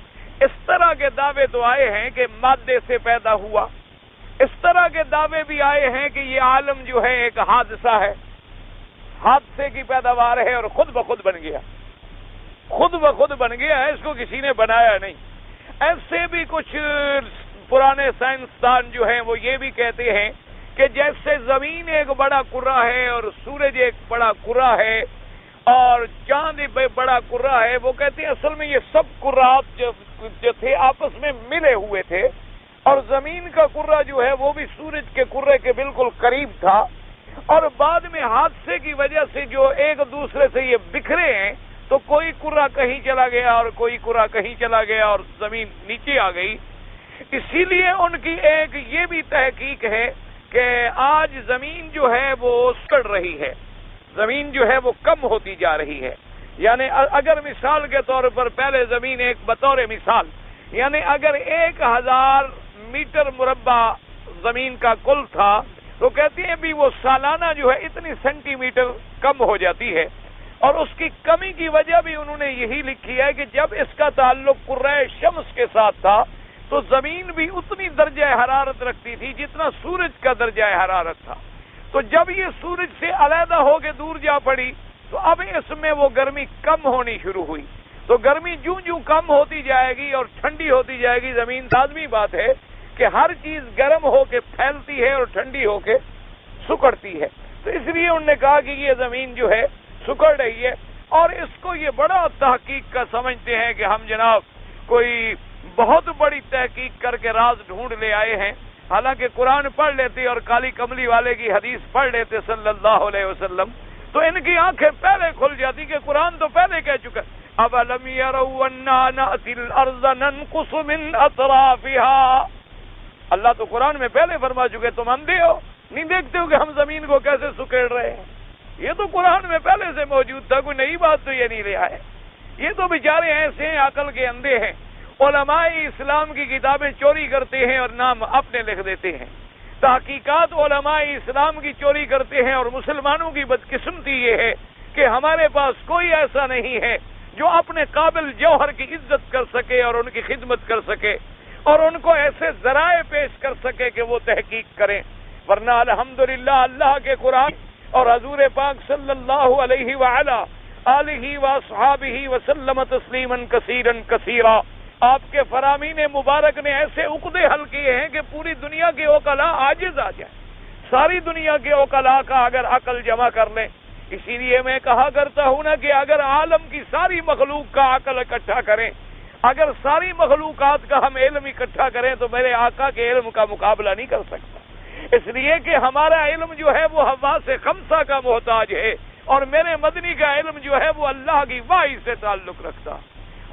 اس طرح کے دعوے تو آئے ہیں کہ مادے سے پیدا ہوا، اس طرح کے دعوے بھی آئے ہیں کہ یہ عالم جو ہے ایک حادثہ ہے، حادثے کی پیداوار ہے اور خود بخود بن گیا، خود بخود بن گیا ہے، اس کو کسی نے بنایا نہیں۔ ایسے بھی کچھ پرانے سائنسدان جو ہیں وہ یہ بھی کہتے ہیں کہ جیسے زمین ایک بڑا کرہ ہے اور سورج ایک بڑا کرہ ہے اور چاند ایک بڑا کرہ ہے، وہ کہتے ہیں اصل میں یہ سب کرات جو تھے آپس میں ملے ہوئے تھے، اور زمین کا کرہ جو ہے وہ بھی سورج کے کرے کے بالکل قریب تھا، اور بعد میں حادثے کی وجہ سے جو ایک دوسرے سے یہ بکھرے ہیں، تو کوئی کرہ کہیں چلا گیا اور کوئی کرہ کہیں چلا گیا اور زمین نیچے آ گئی۔ اسی لیے ان کی ایک یہ بھی تحقیق ہے کہ آج زمین جو ہے وہ سڑ رہی ہے، زمین جو ہے وہ کم ہوتی جا رہی ہے، یعنی اگر مثال کے طور پر پہلے زمین ایک بطور مثال، یعنی اگر 1000 میٹر مربع زمین کا کل تھا تو کہتے ہیں بھی وہ سالانہ جو ہے اتنی سینٹی میٹر کم ہو جاتی ہے، اور اس کی کمی کی وجہ بھی انہوں نے یہی لکھی ہے کہ جب اس کا تعلق کرۂ شمس کے ساتھ تھا تو زمین بھی اتنی درجہ حرارت رکھتی تھی جتنا سورج کا درجہ حرارت تھا، تو جب یہ سورج سے علیحدہ ہو کے دور جا پڑی تو اب اس میں وہ گرمی کم ہونی شروع ہوئی، تو گرمی جوں جوں کم ہوتی جائے گی اور ٹھنڈی ہوتی جائے گی، زمین لازمی بات ہے کہ ہر چیز گرم ہو کے پھیلتی ہے اور ٹھنڈی ہو کے سکڑتی ہے، تو اس لیے انہوں نے کہا کہ یہ زمین جو ہے سکڑ رہی ہے، اور اس کو یہ بڑا تحقیق کا سمجھتے ہیں کہ ہم جناب کوئی بہت بڑی تحقیق کر کے راز ڈھونڈ لے آئے ہیں، حالانکہ قرآن پڑھ لیتے اور کالی کملی والے کی حدیث پڑھ لیتے صلی اللہ علیہ وسلم تو ان کی آنکھیں پہلے کھل جاتی کہ قرآن تو پہلے کہہ چکا اَوَلَمْ يَرَوْا أَنَّا نَأْتِي الْأَرْضَ نَنْقُصُ مِنْ أَطْرَافِهَا، اللہ تو قرآن میں پہلے فرما چکے، تم اندھے ہو، نہیں دیکھتے ہو کہ ہم زمین کو کیسے سکیڑ رہے ہیں؟ یہ تو قرآن میں پہلے سے موجود تھا، کوئی نئی بات تو یہ نہیں لے آئے، یہ تو بیچارے ایسے ہیں عقل کے اندھے ہیں، علماء اسلام کی کتابیں چوری کرتے ہیں اور نام اپنے لکھ دیتے ہیں، تحقیقات علماء اسلام کی چوری کرتے ہیں، اور مسلمانوں کی بدقسمتی یہ ہے کہ ہمارے پاس کوئی ایسا نہیں ہے جو اپنے قابل جوہر کی عزت کر سکے اور ان کی خدمت کر سکے اور ان کو ایسے ذرائع پیش کر سکے کہ وہ تحقیق کریں، ورنہ الحمدللہ اللہ کے قرآن اور حضور پاک صلی اللہ علیہ وعلا آلہ واصحابہ وسلم تسلیما کثیرا کثیرا، آپ کے فرامین مبارک نے ایسے عقدے حل کیے ہیں کہ پوری دنیا کے عقلاء عاجز آ جائیں، ساری دنیا کے عقلاء کا اگر عقل جمع کر لیں، اسی لیے میں کہا کرتا ہوں نا کہ اگر عالم کی ساری مخلوق کا عقل اکٹھا کریں، اگر ساری مخلوقات کا ہم علم اکٹھا کریں تو میرے آقا کے علم کا مقابلہ نہیں کر سکتا، اس لیے کہ ہمارا علم جو ہے وہ حواس خمسہ کا محتاج ہے، اور میرے مدنی کا علم جو ہے وہ اللہ کی وحی سے تعلق رکھتا،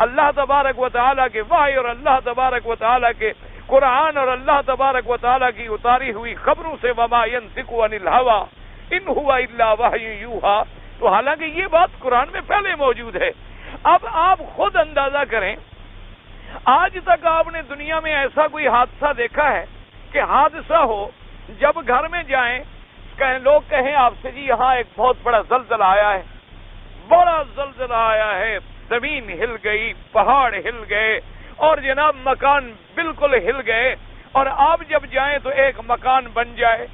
اللہ تبارک و تعالیٰ کے وحی اور اللہ تبارک و تعالیٰ کے قرآن اور اللہ تبارک و تعالیٰ کی اتاری ہوئی خبروں سے وما ينطق عن الهوى ان هو الا وحی یوحی، تو حالانکہ یہ بات قرآن میں پہلے موجود ہے۔ اب آپ خود اندازہ کریں، آج تک آپ نے دنیا میں ایسا کوئی حادثہ دیکھا ہے کہ حادثہ ہو جب گھر میں جائیں لوگ کہیں آپ سے جی یہاں ایک بہت بڑا زلزلہ آیا ہے، بڑا زلزلہ آیا ہے، زمین ہل گئی، پہاڑ ہل گئے اور جناب مکان بالکل ہل گئے، اور آپ جب جائیں تو ایک مکان بن جائے،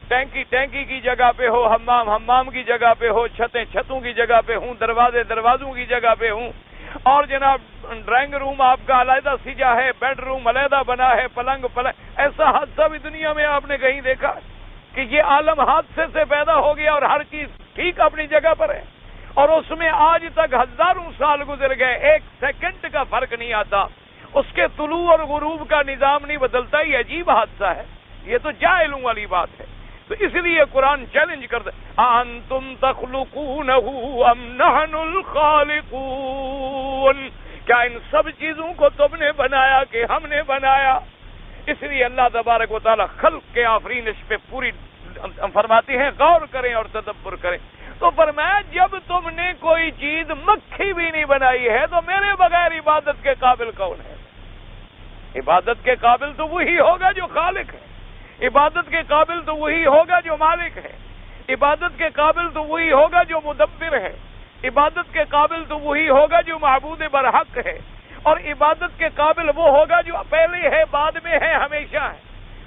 ٹینکی ٹینکی کی جگہ پہ ہو، حمام حمام کی جگہ پہ ہو، چھتیں چھتوں کی جگہ پہ ہوں، دروازے دروازوں کی جگہ پہ ہوں، اور جناب ڈرائنگ روم آپ کا علیحدہ سجا ہے، بیڈ روم علیحدہ بنا ہے، پلنگ ایسا حادثہ بھی دنیا میں آپ نے کہیں دیکھا کہ یہ عالم حادثے سے پیدا ہو گیا اور ہر چیز ٹھیک اپنی جگہ پر ہے، اور اس میں آج تک ہزاروں سال گزر گئے، ایک سیکنڈ کا فرق نہیں آتا، اس کے طلوع اور غروب کا نظام نہیں بدلتا، یہ عجیب حادثہ ہے، یہ تو جاہلوں والی بات ہے۔ تو اس لیے قرآن چیلنج کرتا ہے انتم تخلقونہ ام نحن الخالقون، کیا ان سب چیزوں کو تم نے بنایا کہ ہم نے بنایا؟ اس لیے اللہ تبارک و تعالی خلق کے آفرینش پہ پوری فرماتے ہیں غور کریں اور تدبر کریں، تو فرمایا جب تم نے کوئی چیز مکھی بھی نہیں بنائی ہے تو میرے بغیر عبادت کے قابل کون ہے؟ عبادت کے قابل تو وہی ہوگا جو خالق ہے، عبادت کے قابل تو وہی ہوگا جو مالک ہے، عبادت کے قابل تو وہی ہوگا جو مدبر ہے، عبادت کے قابل تو وہی ہوگا جو معبود برحق ہے، اور عبادت کے قابل وہ ہوگا جو پہلے ہے بعد میں ہے ہمیشہ ہے۔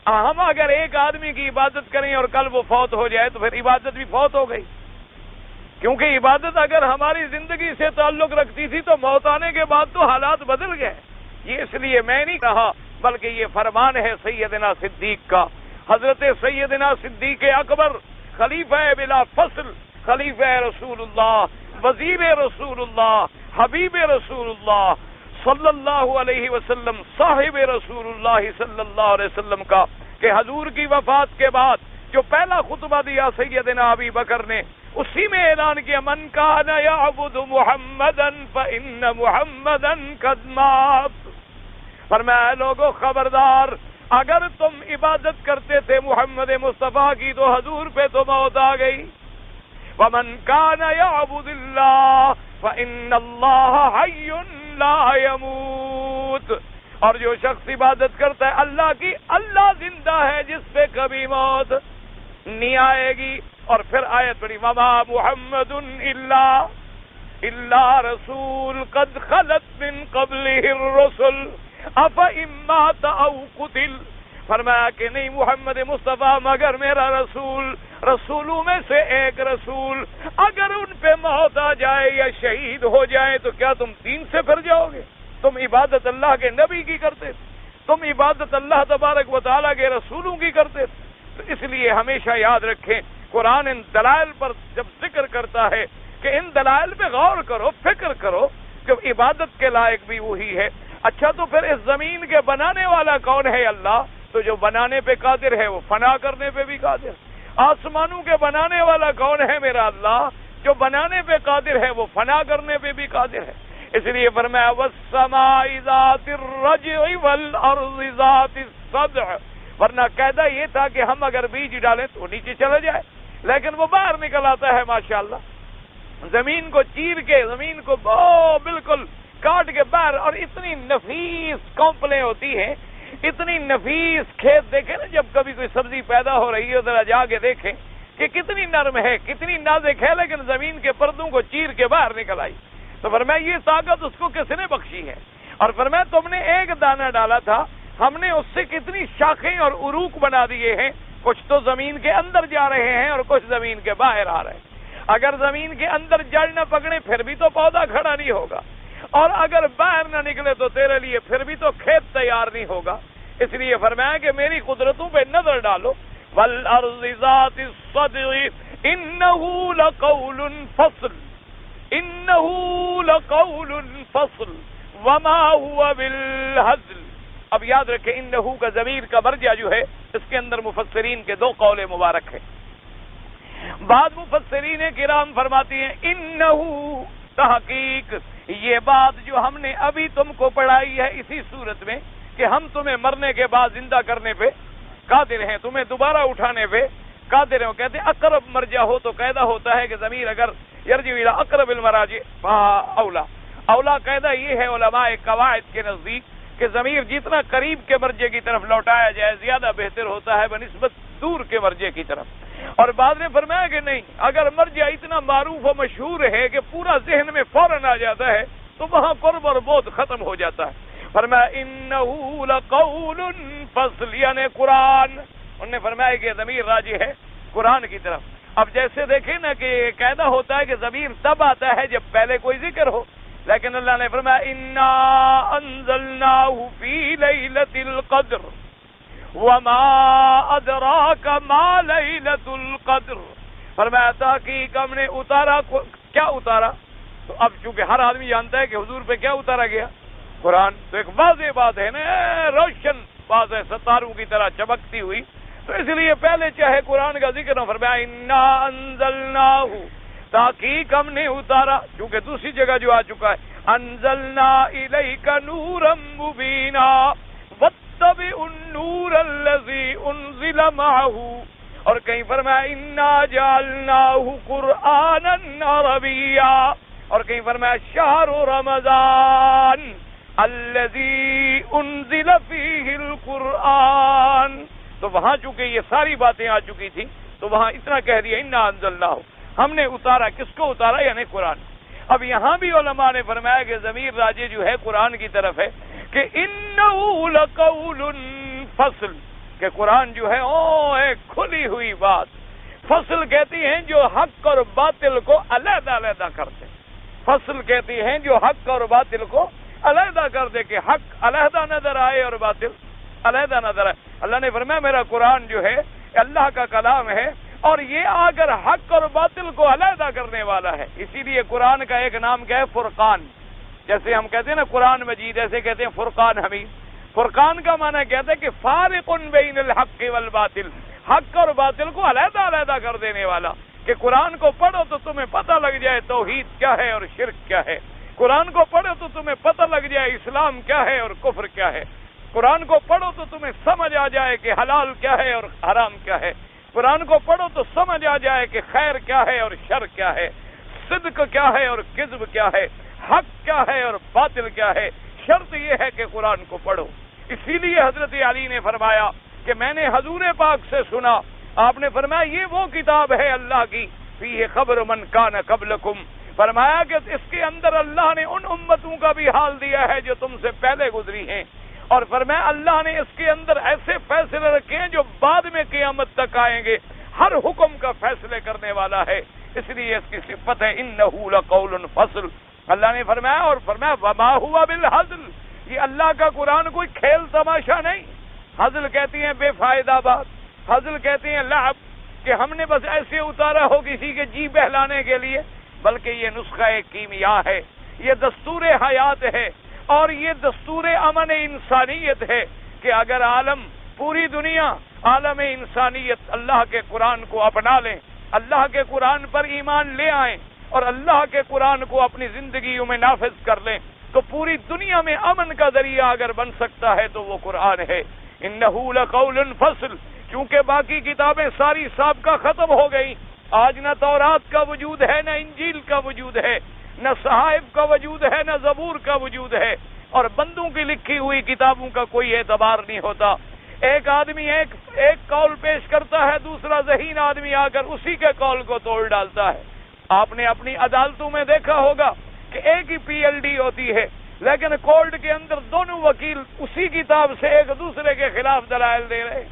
ہم اگر ایک آدمی کی عبادت کریں اور کل وہ فوت ہو جائے تو پھر عبادت بھی فوت ہو گئی، کیونکہ عبادت اگر ہماری زندگی سے تعلق رکھتی تھی تو موت آنے کے بعد تو حالات بدل گئے۔ یہ اس لیے میں نہیں کہا بلکہ یہ فرمان ہے سیدنا صدیق کا، حضرت سیدنا صدیق اکبر خلیفہ بلا فصل، خلیفہ رسول اللہ، وزیر رسول اللہ، حبیب رسول اللہ صلی اللہ علیہ وسلم، صاحب رسول اللہ صلی اللہ علیہ وسلم کا کہ حضور کی وفات کے بعد جو پہلا خطبہ دیا سیدنا ابی بکر نے، اسی میں اعلان کیا من کان یعبد محمدا فإن محمدا قد مات، فرمایا لوگو خبردار، اگر تم عبادت کرتے تھے محمد مصطفیٰ کی تو حضور پہ تو موت آ گئی، ومن کان یعبد اللہ فإن اللہ حی لا يموت، اور جو شخص عبادت کرتا ہے اللہ کی، اللہ زندہ ہے جس پہ کبھی موت نہیں آئے گی۔ اور پھر آیت پڑھی وما محمد الا رسول قد خلت من قبلہ الرسل افإن مات او قتل، فرمایا کہ نہیں محمد مصطفیٰ مگر میرا رسول، رسولوں میں سے ایک رسول، اگر ان پہ موت آ جائے یا شہید ہو جائے تو کیا تم دین سے پھر جاؤ گے؟ تم عبادت اللہ کے نبی کی کرتے تھے، تم عبادت اللہ تبارک و تعالیٰ کے رسولوں کی کرتے تھے۔ تو اس لیے ہمیشہ یاد رکھیں قرآن ان دلائل پر جب ذکر کرتا ہے کہ ان دلائل پہ غور کرو، فکر کرو کہ عبادت کے لائق بھی وہی ہے۔ اچھا تو پھر اس زمین کے بنانے والا کون ہے؟ اللہ۔ تو جو بنانے پہ قادر ہے وہ فنا کرنے پہ بھی قادر ہے۔ آسمانوں کے بنانے والا کون ہے؟ میرا اللہ۔ جو بنانے پہ قادر ہے وہ فنا کرنے پہ بھی قادر ہے۔ اس لیے فرمایا والسماء ذات الرجع والارض ذات الصدع، ورنہ قاعدہ یہ تھا کہ ہم اگر بیج ڈالیں تو نیچے چلا جائے، لیکن وہ باہر نکل آتا ہے ماشاءاللہ، زمین کو چیر کے، زمین کو بالکل کاٹ کے باہر۔ اور اتنی نفیس کونپلیں ہوتی ہیں، اتنی نفیس کھیت دیکھیں نا، جب کبھی کوئی سبزی پیدا ہو رہی ہے ذرا جا کے دیکھیں کہ کتنی نرم ہے، کتنی نازک ہے، لیکن زمین کے پردوں کو چیر کے باہر نکل آئی۔ تو فرمایا یہ طاقت اس کو کس نے بخشی ہے؟ اور فرمایا تم نے ایک دانہ ڈالا تھا، ہم نے اس سے کتنی شاخیں اور عروق بنا دیے ہیں، کچھ تو زمین کے اندر جا رہے ہیں اور کچھ زمین کے باہر آ رہے ہیں۔ اگر زمین کے اندر جڑ نہ پکڑے پھر بھی تو پودا کھڑا نہیں ہوگا، اور اگر باہر نہ نکلے تو تیرے لیے پھر بھی تو کھیت تیار نہیں ہوگا۔ اس لیے فرمایا کہ میری قدرتوں پہ نظر ڈالو۔ والارض ذات الصدع انه لقول فصل انه لقول فصل وما هو بالهزل۔ اب یاد رکھیں انہو کا ضمیر کا مرجع جو ہے اس کے اندر مفسرین کے دو قول مبارک ہیں۔ بعض مفسرین کرام فرماتی ہیں انہو تحقیق یہ بات جو ہم نے ابھی تم کو پڑھائی ہے اسی صورت میں کہ ہم تمہیں مرنے کے بعد زندہ کرنے پہ قادر ہیں، تمہیں دوبارہ اٹھانے پہ قادر ہیں۔ وہ کہتے ہیں اقرب مرجع ہو تو قاعدہ ہوتا ہے کہ ضمیر اگر یرجع الی اقرب المراجع اولا، اولا قاعدہ یہ ہے علماء قواعد کے نزدیک کہ ضمیر جتنا قریب کے مرجع کی طرف لوٹایا جائے زیادہ بہتر ہوتا ہے بنسبت دور کے مرجع کی طرف۔ اور بعد نے فرمایا کہ نہیں، اگر مرجع اتنا معروف و مشہور ہے کہ پورا ذہن میں فوراً آ جاتا ہے تو وہاں قرب اور بعد ختم ہو جاتا ہے۔ فرمایا انہ لقول فصل، یعنی قرآن۔ انہوں نے فرمایا کہ ضمیر راجع ہے قرآن کی طرف۔ اب جیسے دیکھیں نا کہ قاعدہ ہوتا ہے کہ ضمیر تب آتا ہے جب پہلے کوئی ذکر ہو، لیکن اللہ نے فرمایا انا انزلناہ فی لیلۃ القدر وما ادراک ما لیلۃ القدر۔ فرمایا تحقیق ہم نے اتارا، کیا اتارا؟ تو اب چونکہ ہر آدمی جانتا ہے کہ حضور پہ کیا اتارا گیا؟ قرآن۔ تو ایک واضح بات ہے نا، روشن بات ہے ستاروں کی طرح چمکتی ہوئی، تو اس لیے پہلے چاہے قرآن کا ذکر ہو، فرمایا انا انزلناہ تحقیق ہم نے اتارا، چونکہ دوسری جگہ جو آ چکا ہے انزلنا الیک نورا مبینا واتبع النور الذی انزل معہ، اور کہیں فرمایا انا جعلناہ قرآنا عربیا، اور کہیں فرمایا شہر رمضان الذی انزل فیہ القرآن۔ تو وہاں چونکہ یہ ساری باتیں آ چکی تھی تو وہاں اتنا کہہ دیا انا انزلناہ، ہم نے اتارا۔ کس کو اتارا؟ یعنی قرآن۔ اب یہاں بھی علماء نے فرمایا کہ ضمیر راجع جو ہے قرآن کی طرف ہے کہ انہ لقول فصل، کہ قرآن جو ہے ایک کھلی ہوئی بات۔ فصل کہتی ہیں جو حق اور باطل کو علیحدہ علیحدہ کرتے، فصل کہتی ہیں جو حق اور باطل کو علیحدہ کر دے کہ حق علیحدہ نظر آئے اور باطل علیحدہ نظر آئے۔ اللہ نے فرمایا میرا قرآن جو ہے اللہ کا کلام ہے اور یہ اگر حق اور باطل کو علیحدہ کرنے والا ہے، اسی لیے قرآن کا ایک نام کیا ہے؟ فرقان۔ جیسے ہم کہتے ہیں نا قرآن مجید، ایسے کہتے ہیں فرقان حمید۔ فرقان کا معنی کہتا ہے کہ فارق بین الحق والباطل، حق اور باطل کو علیحدہ علیحدہ کر دینے والا، کہ قرآن کو پڑھو تو تمہیں پتہ لگ جائے توحید کیا ہے اور شرک کیا ہے، قرآن کو پڑھو تو تمہیں پتہ لگ جائے اسلام کیا ہے اور کفر کیا ہے، قرآن کو پڑھو تو تمہیں سمجھ آ جائے کہ حلال کیا ہے اور حرام کیا ہے، قرآن کو پڑھو تو سمجھ آ جائے کہ خیر کیا ہے اور شر کیا ہے۔ صدق کیا ہے اور کذب کیا ہے، حق کیا ہے اور باطل کیا ہے۔ شرط یہ ہے کہ قرآن کو پڑھو۔ اسی لیے حضرت علی نے فرمایا کہ میں نے حضور پاک سے سنا، آپ نے فرمایا یہ وہ کتاب ہے اللہ کی، فیہ خبر من کان قبلکم، فرمایا کہ اس کے اندر اللہ نے ان امتوں کا بھی حال دیا ہے جو تم سے پہلے گزری ہیں، اور فرمایا اللہ نے اس کے اندر ایسے فیصلے رکھے ہیں جو بعد میں قیامت تک آئیں گے، ہر حکم کا فیصلے کرنے والا ہے، اس لیے اس کی صفت ہے انہ لقول فصل۔ اللہ نے فرمایا، اور فرمایا وما ہوا بالہزل، یہ اللہ کا قرآن کوئی کھیل تماشا نہیں۔ ہزل کہتی ہیں بے فائدہ بات، ہزل کہتے ہیں لعب، کہ ہم نے بس ایسے اتارا ہو کسی کے جی بہلانے کے لیے، بلکہ یہ نسخہ کیمیا ہے، یہ دستور حیات ہے، اور یہ دستور امن انسانیت ہے کہ اگر عالم، پوری دنیا، عالم انسانیت اللہ کے قرآن کو اپنا لیں، اللہ کے قرآن پر ایمان لے آئیں اور اللہ کے قرآن کو اپنی زندگیوں میں نافذ کر لیں، تو پوری دنیا میں امن کا ذریعہ اگر بن سکتا ہے تو وہ قرآن ہے۔ انہ لقول فصل، چونکہ باقی کتابیں ساری سابقہ ختم ہو گئی، آج نہ تورات کا وجود ہے، نہ انجیل کا وجود ہے، نہ صحائف کا وجود ہے، نہ زبور کا وجود ہے، اور بندوں کی لکھی ہوئی کتابوں کا کوئی اعتبار نہیں ہوتا۔ ایک آدمی ایک قول پیش کرتا ہے، دوسرا ذہین آدمی آ کر اسی کے قول کو توڑ ڈالتا ہے۔ آپ نے اپنی عدالتوں میں دیکھا ہوگا کہ ایک ہی پی ایل ڈی ہوتی ہے، لیکن کورٹ کے اندر دونوں وکیل اسی کتاب سے ایک دوسرے کے خلاف دلائل دے رہے ہیں،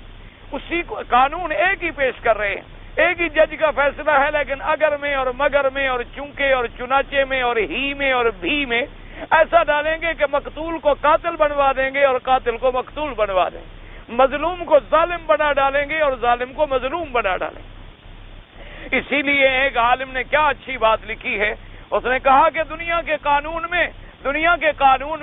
اسی قانون ایک ہی پیش کر رہے ہیں، ایک ہی جج کا فیصلہ ہے، لیکن اگر میں اور مگر میں اور چونکہ اور چنانچہ میں اور ہی میں اور بھی میں ایسا ڈالیں گے کہ مقتول کو قاتل بنوا دیں گے اور قاتل کو مقتول بنوا دیں گے، مظلوم کو ظالم بنا ڈالیں گے اور ظالم کو مظلوم بنا ڈالیں گے۔ اسی لیے ایک عالم نے کیا اچھی بات لکھی ہے، اس نے کہا کہ دنیا کے قانون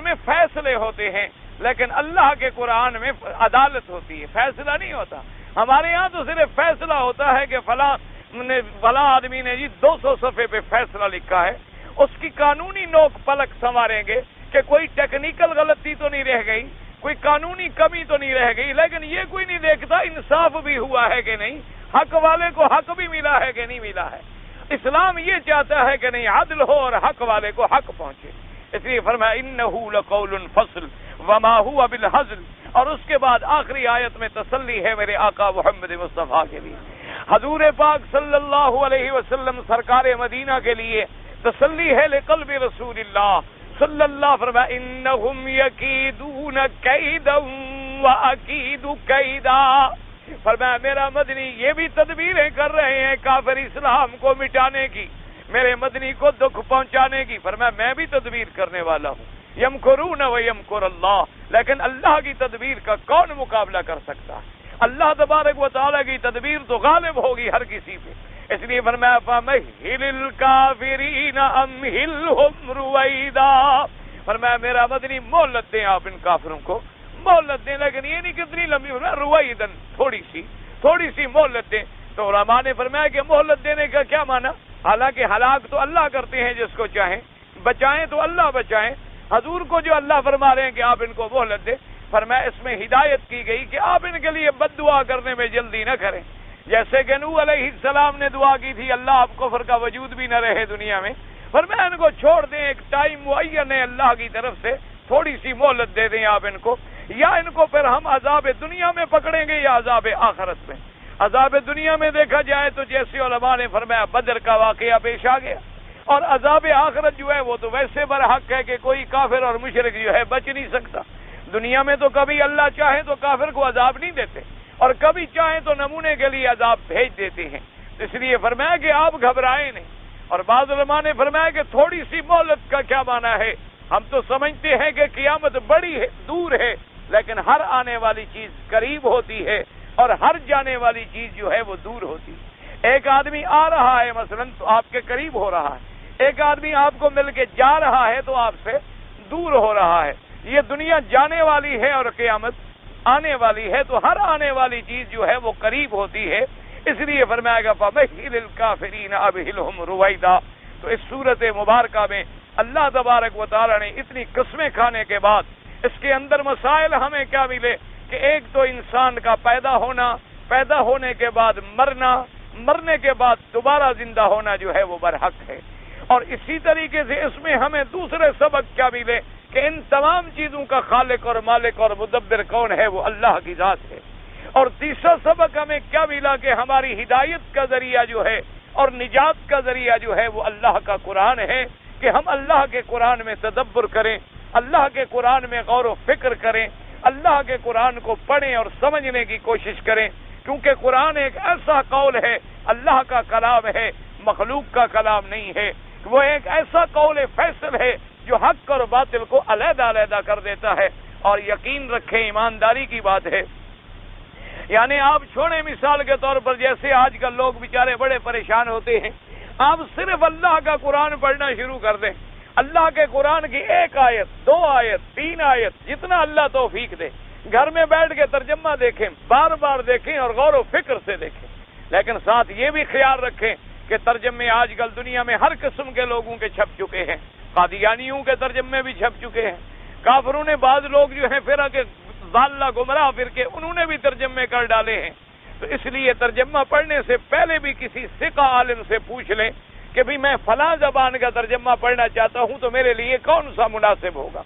میں فیصلے ہوتے ہیں، لیکن اللہ کے قرآن میں عدالت ہوتی ہے، فیصلہ نہیں ہوتا۔ ہمارے ہاں تو صرف فیصلہ ہوتا ہے کہ فلاں آدمی نے جی 200 صفحے پہ فیصلہ لکھا ہے، اس کی قانونی نوک پلک سنواریں گے کہ کوئی ٹیکنیکل غلطی تو نہیں رہ گئی، کوئی قانونی کمی تو نہیں رہ گئی، لیکن یہ کوئی نہیں دیکھتا انصاف بھی ہوا ہے کہ نہیں، حق والے کو حق بھی ملا ہے کہ نہیں ملا ہے۔ اسلام یہ چاہتا ہے کہ نہیں، عدل ہو اور حق والے کو حق پہنچے، اس لیے فرمایا انہ لقول فصل وما هو بالهزل، اور اس کے بعد آخری آیت میں تسلی ہے میرے آقا محمد مصطفیٰ کے لیے، حضور پاک صلی اللہ علیہ وسلم سرکار مدینہ کے لیے تسلی ہے لقلب رسول اللہ صلی اللہ، فرمایا انہم یکیدون کیدا واکید کیدا، فرمایا میرا مدنی یہ بھی تدبیریں کر رہے ہیں کافر اسلام کو مٹانے کی، میرے مدنی کو دکھ پہنچانے کی، فرمایا میں بھی تدبیر کرنے والا ہوں، یمکرون ویمکر اللہ، لیکن اللہ کی تدبیر کا کون مقابلہ کر سکتا ہے؟ اللہ تبارک و تعالیٰ کی تدبیر تو غالب ہوگی ہر کسی پہ، اس لیے فرمایا فَمَهِّلِ الْكَافِرِينَ أَمْهِلْهُمْ رُوَيْدًا، فرمایا میرا مدنی مہلت دیں آپ ان کافروں کو، مہلت دیں، لیکن یہ نہیں کتنی لمبی، رویدن، تھوڑی سی مہلت دیں۔ تو علماء نے فرمایا کہ مہلت دینے کا کیا معنی؟ حالانکہ ہلاک تو اللہ کرتے ہیں جس کو چاہیں، بچائیں تو اللہ بچائیں، حضور کو جو اللہ فرما رہے ہیں کہ آپ ان کو مہلت دیں، فرمایا اس میں ہدایت کی گئی کہ آپ ان کے لیے بد دعا کرنے میں جلدی نہ کریں، جیسے کہ نوح علیہ السلام نے دعا کی تھی اللہ آپ کفر کا وجود بھی نہ رہے دنیا میں، فرمایا ان کو چھوڑ دیں، ایک ٹائم معین ہے اللہ کی طرف سے، تھوڑی سی مہلت دے دیں آپ ان کو، یا ان کو پھر ہم عذاب دنیا میں پکڑیں گے یا عذاب آخرت میں۔ عذاب دنیا میں دیکھا جائے تو جیسے علماء نے فرمایا بدر کا واقعہ پیش آ گیا، اور عذاب آخرت جو ہے وہ تو ویسے برحق ہے کہ کوئی کافر اور مشرک جو ہے بچ نہیں سکتا۔ دنیا میں تو کبھی اللہ چاہے تو کافر کو عذاب نہیں دیتے، اور کبھی چاہیں تو نمونے کے لیے عذاب بھیج دیتے ہیں، اس لیے فرمایا کہ آپ گھبرائیں نہیں۔ اور بعض علماء نے فرمایا کہ تھوڑی سی مہلت کا کیا معنی ہے؟ ہم تو سمجھتے ہیں کہ قیامت بڑی ہے، دور ہے، لیکن ہر آنے والی چیز قریب ہوتی ہے اور ہر جانے والی چیز جو ہے وہ دور ہوتی ہے۔ ایک آدمی آ رہا ہے مثلا تو آپ کے قریب ہو رہا ہے، ایک آدمی آپ کو مل کے جا رہا ہے تو آپ سے دور ہو رہا ہے۔ یہ دنیا جانے والی ہے اور قیامت آنے والی ہے، تو ہر آنے والی چیز جو ہے وہ قریب ہوتی ہے، اس لیے فرمایا گا فَمَهِّلِ الْكَافِرِينَ أَبْهِلْهُمْ رُوَيْدًا۔ تو اس صورت مبارکہ میں اللہ تبارک و تعالی نے اتنی قسمیں کھانے کے بعد اس کے اندر مسائل ہمیں کیا ملے کہ ایک تو انسان کا پیدا ہونا، پیدا ہونے کے بعد مرنا، مرنے کے بعد دوبارہ زندہ ہونا جو ہے وہ برحق ہے، اور اسی طریقے سے اس میں ہمیں دوسرے سبق کیا ملے کہ ان تمام چیزوں کا خالق اور مالک اور مدبر کون ہے؟ وہ اللہ کی ذات ہے۔ اور تیسرا سبق ہمیں کیا ملا کہ ہماری ہدایت کا ذریعہ جو ہے اور نجات کا ذریعہ جو ہے وہ اللہ کا قرآن ہے، کہ ہم اللہ کے قرآن میں تدبر کریں، اللہ کے قرآن میں غور و فکر کریں، اللہ کے قرآن کو پڑھیں اور سمجھنے کی کوشش کریں، کیونکہ قرآن ایک ایسا قول ہے، اللہ کا کلام ہے، مخلوق کا کلام نہیں ہے۔ وہ ایک ایسا قول فیصل ہے جو حق اور باطل کو علیحدہ علیحدہ کر دیتا ہے۔ اور یقین رکھیں، ایمانداری کی بات ہے، یعنی آپ چھوڑیں مثال کے طور پر جیسے آج کل لوگ بیچارے بڑے پریشان ہوتے ہیں، آپ صرف اللہ کا قرآن پڑھنا شروع کر دیں، اللہ کے قرآن کی 1 آیت 2 آیت 3 آیت جتنا اللہ توفیق دے، گھر میں بیٹھ کے ترجمہ دیکھیں، بار بار دیکھیں اور غور و فکر سے دیکھیں، لیکن ساتھ یہ بھی خیال رکھیں کہ ترجمے آج کل دنیا میں ہر قسم کے لوگوں کے چھپ چکے ہیں، قادیانیوں کے ترجمے بھی چھپ چکے ہیں، کافروں نے بعض لوگ جو ہیں فرقے ضالہ گمراہ فرقے انہوں نے بھی ترجمے کر ڈالے ہیں۔ تو اس لیے ترجمہ پڑھنے سے پہلے بھی کسی ثقہ عالم سے پوچھ لیں کہ بھی میں فلاں زبان کا ترجمہ پڑھنا چاہتا ہوں تو میرے لیے کون سا مناسب ہوگا،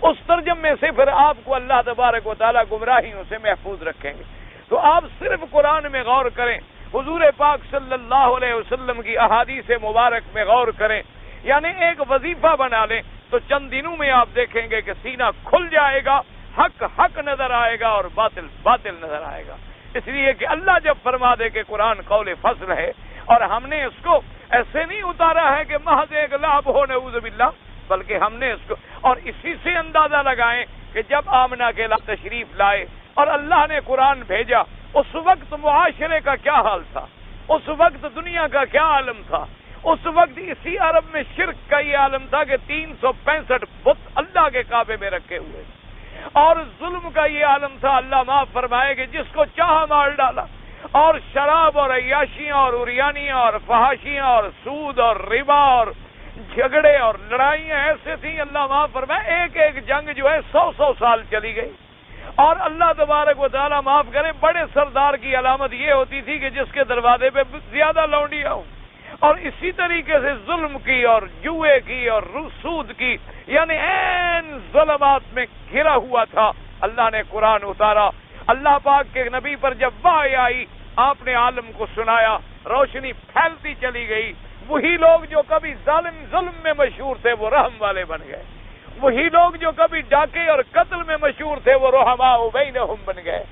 اس ترجمے سے پھر آپ کو اللہ تبارک و تعالیٰ گمراہیوں سے محفوظ رکھیں گے۔ تو آپ صرف قرآن میں غور کریں، حضور پاک صلی اللہ علیہ وسلم کی احادیث مبارک میں غور کریں، یعنی ایک وظیفہ بنا لیں تو چند دنوں میں آپ دیکھیں گے کہ سینہ کھل جائے گا، حق حق نظر آئے گا اور باطل باطل نظر آئے گا۔ اس لیے کہ اللہ جب فرما دے کہ قرآن قول فصل ہے اور ہم نے اس کو ایسے نہیں اتارا ہے کہ محض ایک لعب ہو نعوذ باللہ، بلکہ ہم نے اس کو، اور اسی سے اندازہ لگائیں کہ جب آمنہ کے لاں تشریف لائے اور اللہ نے قرآن بھیجا، اس وقت معاشرے کا کیا حال تھا، اس وقت دنیا کا کیا عالم تھا، اس وقت اسی عرب میں شرک کا یہ عالم تھا کہ 365 بت اللہ کے کعبے میں رکھے ہوئے، اور ظلم کا یہ عالم تھا، اللہ معاف فرمائے کہ جس کو چاہا مار ڈالا، اور شراب اور عیاشیاں اور عریانیاں اور فحاشیاں اور سود اور ربا اور جھگڑے اور لڑائیاں ایسے تھیں، اللہ معاف فرمائے ایک ایک جنگ جو ہے 100 سال چلی گئی۔ اور اللہ تبارک و تعالیٰ معاف کرے، بڑے سردار کی علامت یہ ہوتی تھی کہ جس کے دروازے پہ زیادہ لونڈیاں ہوں، اور اسی طریقے سے ظلم کی اور جوئے کی اور سود کی، یعنی این ظلمات میں گھرا ہوا تھا۔ اللہ نے قرآن اتارا، اللہ پاک کے نبی پر جب وحی آئی، آپ نے عالم کو سنایا، روشنی پھیلتی چلی گئی۔ وہی لوگ جو کبھی ظلم میں مشہور تھے وہ رحم والے بن گئے، وہی لوگ جو کبھی ڈاکے اور قتل میں مشہور تھے وہ رحماء بینہم بن گئے،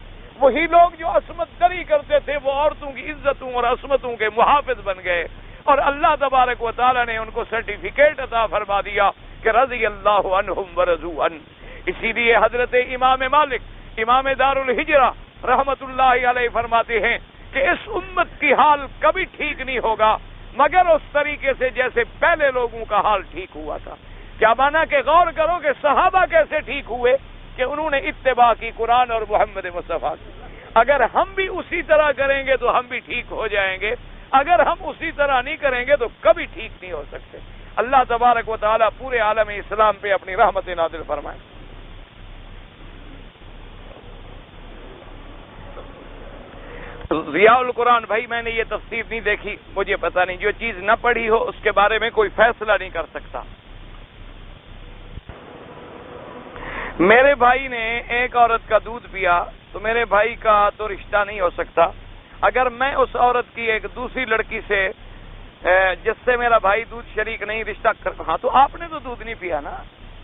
وہی لوگ جو عصمت دری کرتے تھے وہ عورتوں کی عزتوں اور عصمتوں کے محافظ بن گئے، اور اللہ تبارک و تعالیٰ نے ان کو سرٹیفکیٹ عطا فرما دیا کہ رضی اللہ عنہم ورضوا عنہ۔ اسی لیے حضرت امام مالک امام دار الہجرہ رحمت اللہ علیہ فرماتے ہیں کہ اس امت کی حال کبھی ٹھیک نہیں ہوگا مگر اس طریقے سے جیسے پہلے لوگوں کا حال ٹھیک ہوا تھا۔ کیا مانا کہ غور کرو کہ صحابہ کیسے ٹھیک ہوئے کہ انہوں نے اتباع کی قرآن اور محمد مصطفیٰ کی۔ اگر ہم بھی اسی طرح کریں گے تو ہم بھی ٹھیک ہو جائیں گے، اگر ہم اسی طرح نہیں کریں گے تو کبھی ٹھیک نہیں ہو سکتے۔ اللہ تبارک و تعالیٰ پورے عالم اسلام پہ اپنی رحمت نازل فرمائے۔ ضیاء القرآن بھائی، میں نے یہ تفسیر نہیں دیکھی، مجھے پتہ نہیں، جو چیز نہ پڑھی ہو اس کے بارے میں کوئی فیصلہ نہیں کر سکتا۔ میرے بھائی نے ایک عورت کا دودھ پیا تو میرے بھائی کا تو رشتہ نہیں ہو سکتا۔ اگر میں اس عورت کی ایک دوسری لڑکی سے جس سے میرا بھائی دودھ شریک نہیں رشتہ کر، ہاں تو آپ نے تو دودھ نہیں پیا نا،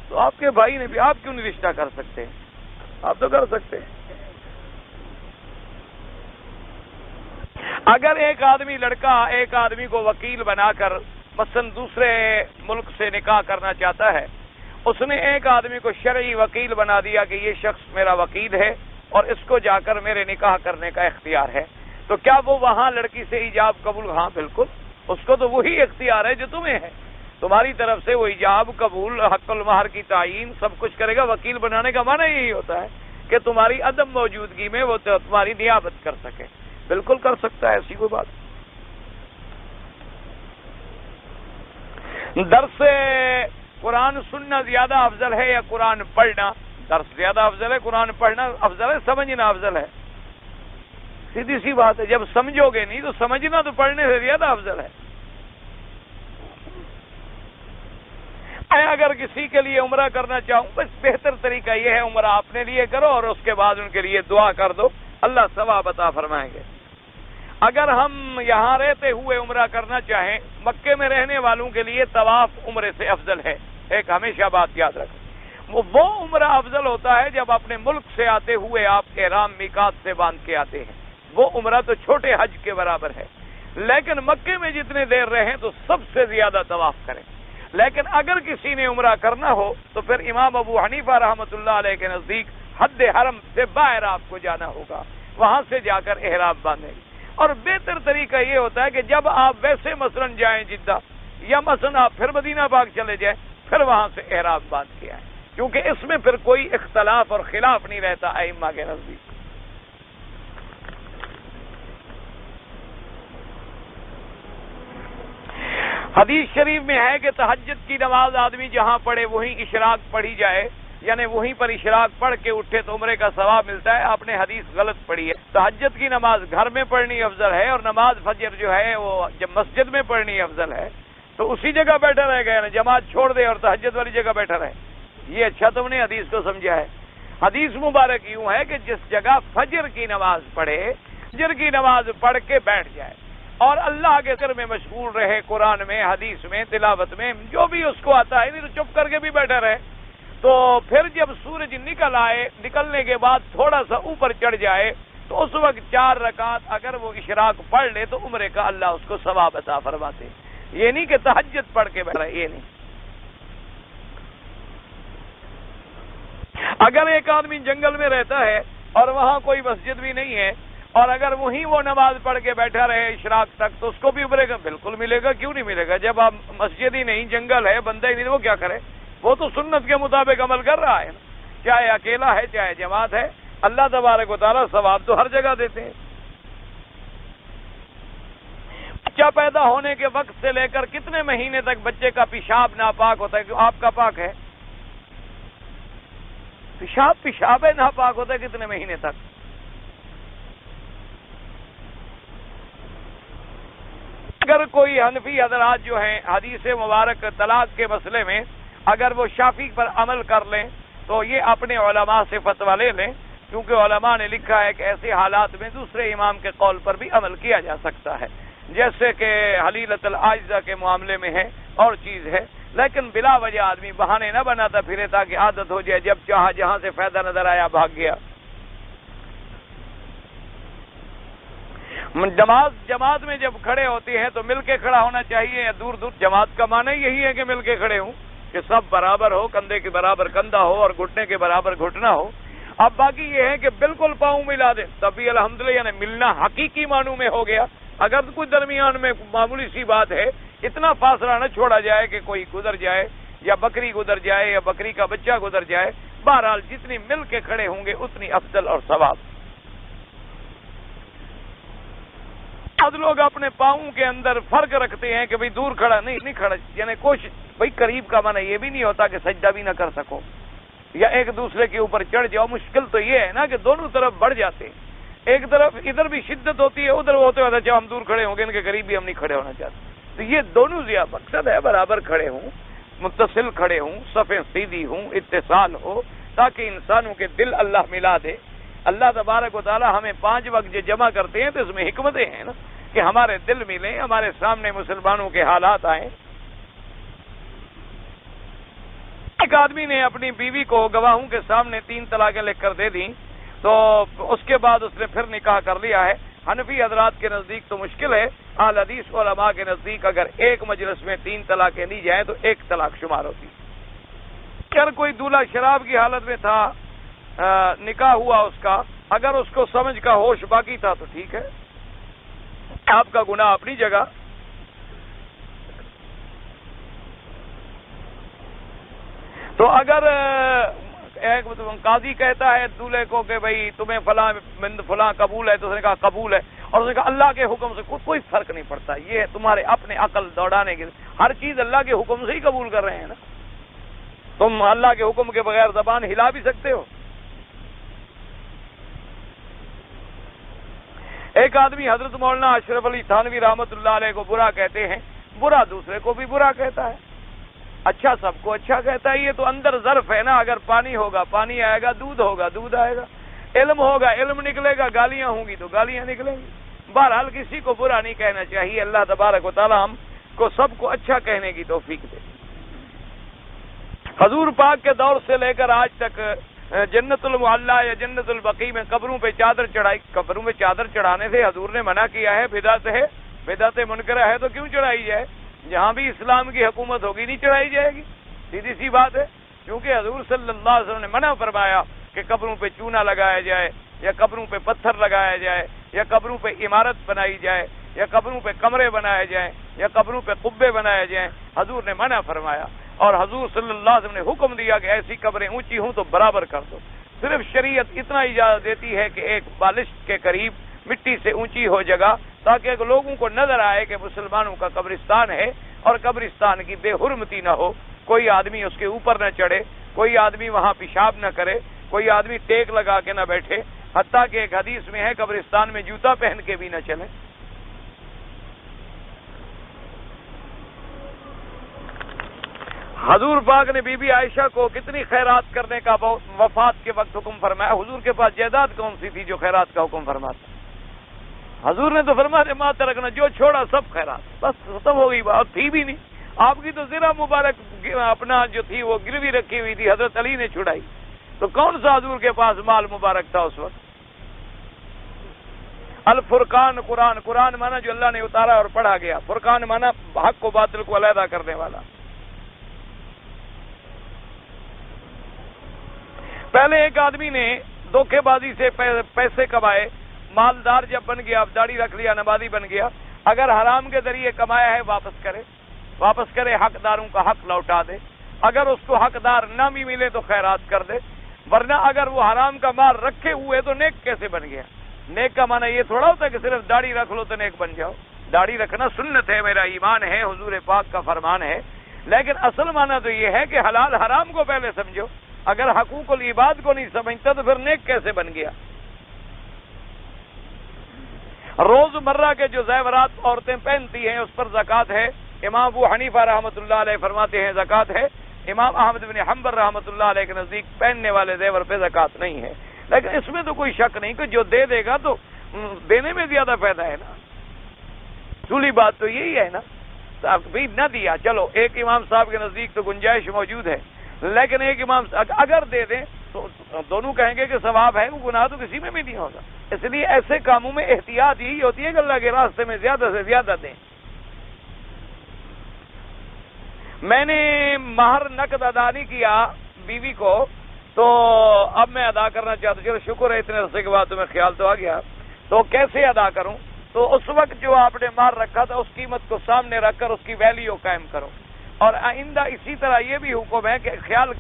تو آپ کے بھائی نے بھی، آپ کیوں نہیں رشتہ کر سکتے؟ آپ تو کر سکتے۔ اگر ایک آدمی لڑکا ایک آدمی کو وکیل بنا کر مثلا دوسرے ملک سے نکاح کرنا چاہتا ہے، اس نے ایک آدمی کو شرعی وکیل بنا دیا کہ یہ شخص میرا وکیل ہے اور اس کو جا کر میرے نکاح کرنے کا اختیار ہے، تو کیا وہ وہاں لڑکی سے ایجاب قبول؟ ہاں بالکل، اس کو تو وہی اختیار ہے جو تمہیں ہے، تمہاری طرف سے وہ ایجاب قبول، حق المہر کی تعین سب کچھ کرے گا۔ وکیل بنانے کا معنی یہی ہوتا ہے کہ تمہاری عدم موجودگی میں وہ تمہاری نیابت کر سکے۔ بالکل کر سکتا ہے، ایسی کوئی بات۔ درس قرآن سننا زیادہ افضل ہے یا قرآن پڑھنا؟ درس زیادہ افضل ہے، قرآن پڑھنا افضل ہے، سمجھنا افضل ہے۔ سیدھی سی بات ہے، جب سمجھو گے نہیں تو سمجھنا تو پڑھنے سے زیادہ افضل ہے۔ میں اگر کسی کے لیے عمرہ کرنا چاہوں بس بہتر طریقہ یہ ہے عمرہ اپنے لیے کرو اور اس کے بعد ان کے لیے دعا کر دو، اللہ ثواب عطا فرمائیں گے۔ اگر ہم یہاں رہتے ہوئے عمرہ کرنا چاہیں، مکے میں رہنے والوں کے لیے طواف عمرے سے افضل ہے، ایک ہمیشہ بات یاد رکھیں، وہ عمرہ افضل ہوتا ہے جب اپنے ملک سے آتے ہوئے آپ احرام میقات سے باندھ کے آتے ہیں، وہ عمرہ تو چھوٹے حج کے برابر ہے، لیکن مکے میں جتنے دیر رہیں تو سب سے زیادہ طواف کریں۔ لیکن اگر کسی نے عمرہ کرنا ہو تو پھر امام ابو حنیفہ رحمۃ اللہ علیہ کے نزدیک حد حرم سے باہر آپ کو جانا ہوگا، وہاں سے جا کر احرام باندھیں گے۔ اور بہتر طریقہ یہ ہوتا ہے کہ جب آپ ویسے مثلا جائیں جدہ، یا مثلا آپ پھر مدینہ پاک چلے جائیں، پھر وہاں سے احرام باندھ کے آئیں، کیونکہ اس میں پھر کوئی اختلاف اور خلاف نہیں رہتا ائمہ کے نزدیک۔ حدیث شریف میں ہے کہ تہجد کی نماز آدمی جہاں پڑھے وہیں اشراق پڑھی جائے، یعنی وہیں پر اشراق پڑھ کے اٹھے تو عمرے کا ثواب ملتا ہے۔ آپ نے حدیث غلط پڑھی ہے، تہجد کی نماز گھر میں پڑھنی افضل ہے، اور نماز فجر جو ہے وہ جب مسجد میں پڑھنی افضل ہے، تو اسی جگہ بیٹھا رہ گیا نا، جماعت چھوڑ دے اور تہجد والی جگہ بیٹھا رہے۔ یہ اچھا تم نے حدیث کو سمجھا ہے۔ حدیث مبارک یوں ہے کہ جس جگہ فجر کی نماز پڑھے، فجر کی نماز پڑھ کے بیٹھ جائے اور اللہ کے ذکر میں مشغول رہے، قرآن میں، حدیث میں، تلاوت میں، جو بھی اس کو آتا ہے، نہیں تو چپ کر کے بھی بیٹھا رہے، تو پھر جب سورج نکل آئے، نکلنے کے بعد تھوڑا سا اوپر چڑھ جائے تو اس وقت 4 رکعت اگر وہ اشراق پڑھ لے تو عمرے کا اللہ اس کو ثواب عطا فرماتے۔ یہ نہیں کہ تہجد پڑھ کے بیٹھ رہے، یہ نہیں۔ اگر ایک آدمی جنگل میں رہتا ہے اور وہاں کوئی مسجد بھی نہیں ہے، اور اگر وہیں وہ نماز پڑھ کے بیٹھا رہے اشراق تک، تو اس کو بھی عمرے کا بالکل ملے گا۔ کیوں نہیں ملے گا؟ جب آپ مسجد ہی نہیں، جنگل ہے، بندہ ہی نہیں، وہ کیا کرے؟ وہ تو سنت کے مطابق عمل کر رہا ہے، چاہے اکیلا ہے چاہے جماعت ہے۔ اللہ تبارک و تعالیٰ ثواب تو ہر جگہ دیتے ہیں۔ بچہ پیدا ہونے کے وقت سے لے کر کتنے مہینے تک بچے کا پیشاب ناپاک ہوتا ہے؟ آپ کا پاک ہے؟ پیشاب ہے ناپاک ہوتا ہے کتنے مہینے تک؟ اگر کوئی حنفی حضرات جو ہیں حدیث مبارک طلاق کے مسئلے میں اگر وہ شافعی پر عمل کر لیں تو یہ اپنے علماء سے فتویٰ لے لیں، کیونکہ علماء نے لکھا ہے کہ ایسے حالات میں دوسرے امام کے قول پر بھی عمل کیا جا سکتا ہے، جیسے کہ حلیلۃ العاجزہ کے معاملے میں ہے اور چیز ہے، لیکن بلا وجہ آدمی بہانے نہ بناتا پھرے تاکہ عادت ہو جائے، جب چاہا جہاں سے فائدہ نظر آیا بھاگ گیا۔ جماعت میں جب کھڑے ہوتے ہیں تو مل کے کھڑا ہونا چاہیے یا دور دور؟ جماعت کا معنی یہی ہے کہ مل کے کھڑے ہوں، کہ سب برابر ہو، کندھے کے برابر کندھا ہو اور گھٹنے کے برابر گھٹنا ہو۔ اب باقی یہ ہے کہ بالکل پاؤں ملا دیں تب بھی الحمدللہ، یعنی ملنا حقیقی معنوں میں ہو گیا۔ اگر کوئی درمیان میں معمولی سی بات ہے، اتنا فاصلہ نہ چھوڑا جائے کہ کوئی گزر جائے یا بکری گزر جائے یا بکری کا بچہ گزر جائے۔ بہرحال جتنی مل کے کھڑے ہوں گے اتنی افضل اور ثواب۔ بعض لوگ اپنے پاؤں کے اندر فرق رکھتے ہیں کہ بھئی دور کھڑا نہیں کھڑا، یعنی کوشش بھئی قریب کا معنی یہ بھی نہیں ہوتا کہ سجدہ بھی نہ کر سکو یا ایک دوسرے کے اوپر چڑھ جاؤ۔ مشکل تو یہ ہے نا کہ دونوں طرف بڑھ جاتے ہیں، ایک طرف ادھر بھی شدت ہوتی ہے، ادھر ہوتے ہوتا ہے ہم دور کھڑے ہوں گے، ان کے قریب بھی ہم نہیں کھڑے ہونا چاہتے۔ تو یہ دونوں زیادہ مقصد ہے برابر کھڑے ہوں، متصل کھڑے ہوں، صفیں سیدھی ہوں، اتصال ہو، تاکہ انسانوں کے دل اللہ ملا دے۔ اللہ تبارک و تعالی ہمیں 5 وقت جو جمع کرتے ہیں تو اس میں حکمتیں ہیں نا، کہ ہمارے دل ملیں، ہمارے سامنے مسلمانوں کے حالات آئیں۔ ایک آدمی نے اپنی بیوی کو گواہوں کے سامنے 3 طلاقیں لکھ کر دے دیں، تو اس کے بعد اس نے پھر نکاح کر لیا ہے۔ حنفی حضرات کے نزدیک تو مشکل ہے، اہل حدیث علماء کے نزدیک اگر ایک مجلس میں 3 طلاقیں دی جائیں تو 1 طلاق شمار ہوتی۔ اگر کوئی دولہا شراب کی حالت میں تھا، نکاح ہوا اس کا، اگر اس کو سمجھ کا ہوش باقی تھا تو ٹھیک ہے، آپ کا گناہ اپنی جگہ۔ تو اگر ایک قاضی کہتا ہے دولہے کو کہ بھئی تمہیں فلاں قبول ہے، تو اس نے کہا قبول ہے، اور اس نے کہا اللہ کے حکم سے، کوئی فرق نہیں پڑتا، یہ تمہارے اپنے عقل دوڑانے کے، ہر چیز اللہ کے حکم سے ہی قبول کر رہے ہیں نا، تم اللہ کے حکم کے بغیر زبان ہلا بھی سکتے ہو۔ ایک آدمی حضرت مولانا اشرف علی تھانوی رحمۃ اللہ علیہ کو برا کہتے ہیں، برا دوسرے کو بھی برا کہتا ہے، اچھا سب کو اچھا کہتا ہے، یہ تو اندر ظرف ہے نا، اگر پانی ہوگا پانی آئے گا، دودھ ہوگا دودھ آئے گا، علم ہوگا علم نکلے گا، گالیاں ہوں گی تو گالیاں نکلیں گی۔ بہرحال کسی کو برا نہیں کہنا چاہیے، اللہ تبارک و تعالی ہم کو سب کو اچھا کہنے کی توفیق دے۔ حضور پاک کے دور سے لے کر آج تک جنت المعلا یا جنت البقیع میں قبروں پہ چادر چڑھائی، قبروں پہ چادر چڑھانے سے حضور نے منع کیا ہے، بدعت ہے، بدعت منکرہ ہے تو کیوں چڑھائی جائے؟ جہاں بھی اسلام کی حکومت ہوگی نہیں چڑھائی جائے گی، سیدھی سی بات ہے۔ کیونکہ حضور صلی اللہ علیہ وسلم نے منع فرمایا کہ قبروں پہ چونا لگایا جائے، یا قبروں پہ پتھر لگایا جائے، یا قبروں پہ عمارت بنائی جائے، یا قبروں پہ کمرے بنائے جائیں، یا قبروں پہ قبے بنائے جائیں، حضور نے منع فرمایا۔ اور حضور صلی اللہ علیہ وسلم نے حکم دیا کہ ایسی قبریں اونچی ہوں تو برابر کر دو۔ صرف شریعت اتنا اجازت دیتی ہے کہ ایک بالشت کے قریب مٹی سے اونچی ہو جگہ، تاکہ لوگوں کو نظر آئے کہ مسلمانوں کا قبرستان ہے، اور قبرستان کی بے حرمتی نہ ہو، کوئی آدمی اس کے اوپر نہ چڑھے، کوئی آدمی وہاں پیشاب نہ کرے، کوئی آدمی ٹیک لگا کے نہ بیٹھے، حتیٰ کہ ایک حدیث میں ہے قبرستان میں جوتا پہن کے بھی نہ چلے۔ حضور پاک نے بی بی عائشہ کو کتنی خیرات کرنے کا وفات کے وقت حکم فرمایا۔ حضور کے پاس جائیداد کون سی تھی جو خیرات کا حکم فرماتا؟ حضور نے تو فرمایا ماں ترکنا، جو چھوڑا سب خیرات، بس ختم ہو گئی بات، تھی بھی نہیں۔ آپ کی تو زرہ مبارک اپنا جو تھی وہ گروی رکھی ہوئی تھی، حضرت علی نے چھڑائی، تو کون سا حضور کے پاس مال مبارک تھا اس وقت؟ الفرقان قرآن، قرآن مانا جو اللہ نے اتارا اور پڑھا گیا، فرقان مانا حق و باطل کو علیحدہ کرنے والا۔ پہلے ایک آدمی نے دھوکے بازی سے پیسے کمائے، مالدار جب بن گیا، اب داڑھی رکھ لیا، نمازی بن گیا، اگر حرام کے ذریعے کمایا ہے واپس کرے، حقداروں کا حق لوٹا دے۔ اگر اس کو حقدار نہ بھی ملے تو خیرات کر دے، ورنہ اگر وہ حرام کا مال رکھے ہوئے تو نیک کیسے بن گیا؟ نیک کا معنی یہ تھوڑا ہوتا ہے کہ صرف داڑھی رکھ لو تو نیک بن جاؤ۔ داڑھی رکھنا سنت ہے، میرا ایمان ہے، حضور پاک کا فرمان ہے، لیکن اصل معنی تو یہ ہے کہ حلال حرام کو پہلے سمجھو۔ اگر حقوق العباد کو نہیں سمجھتا تو پھر نیک کیسے بن گیا؟ روز مرہ کے جو زیورات عورتیں پہنتی ہیں اس پر زکوٰۃ ہے۔ امام ابو حنیفہ رحمۃ اللہ علیہ فرماتے ہیں زکوٰۃ ہے۔ امام احمد بن حنبل رحمۃ اللہ علیہ کے نزدیک پہننے والے زیور پہ زکوٰۃ نہیں ہے، لیکن اس میں تو کوئی شک نہیں کہ جو دے دے گا تو دینے میں زیادہ فائدہ ہے نا۔ اصولی بات تو یہی ہے نا، بھی نہ دیا چلو، ایک امام صاحب کے نزدیک تو گنجائش موجود ہے، لیکن ایک امام اگر دے دیں تو دونوں کہیں گے کہ ثواب ہے، وہ گناہ تو کسی میں بھی نہیں ہوگا۔ اس لیے ایسے کاموں میں احتیاط یہی ہوتی ہے کہ اللہ کے راستے میں زیادہ سے زیادہ دیں۔ میں نے مہر نقد ادا نہیں کیا بیوی کو، تو اب میں ادا کرنا چاہتا ہوں۔ چلو شکر ہے اتنے عرصے کے بعد تمہیں خیال تو آ گیا، تو کیسے ادا کروں؟ تو اس وقت جو آپ نے مہر رکھا تھا اس قیمت کو سامنے رکھ کر اس کی ویلیو قائم کرو، اور آئندہ اسی طرح یہ بھی حکم ہے کہ خیال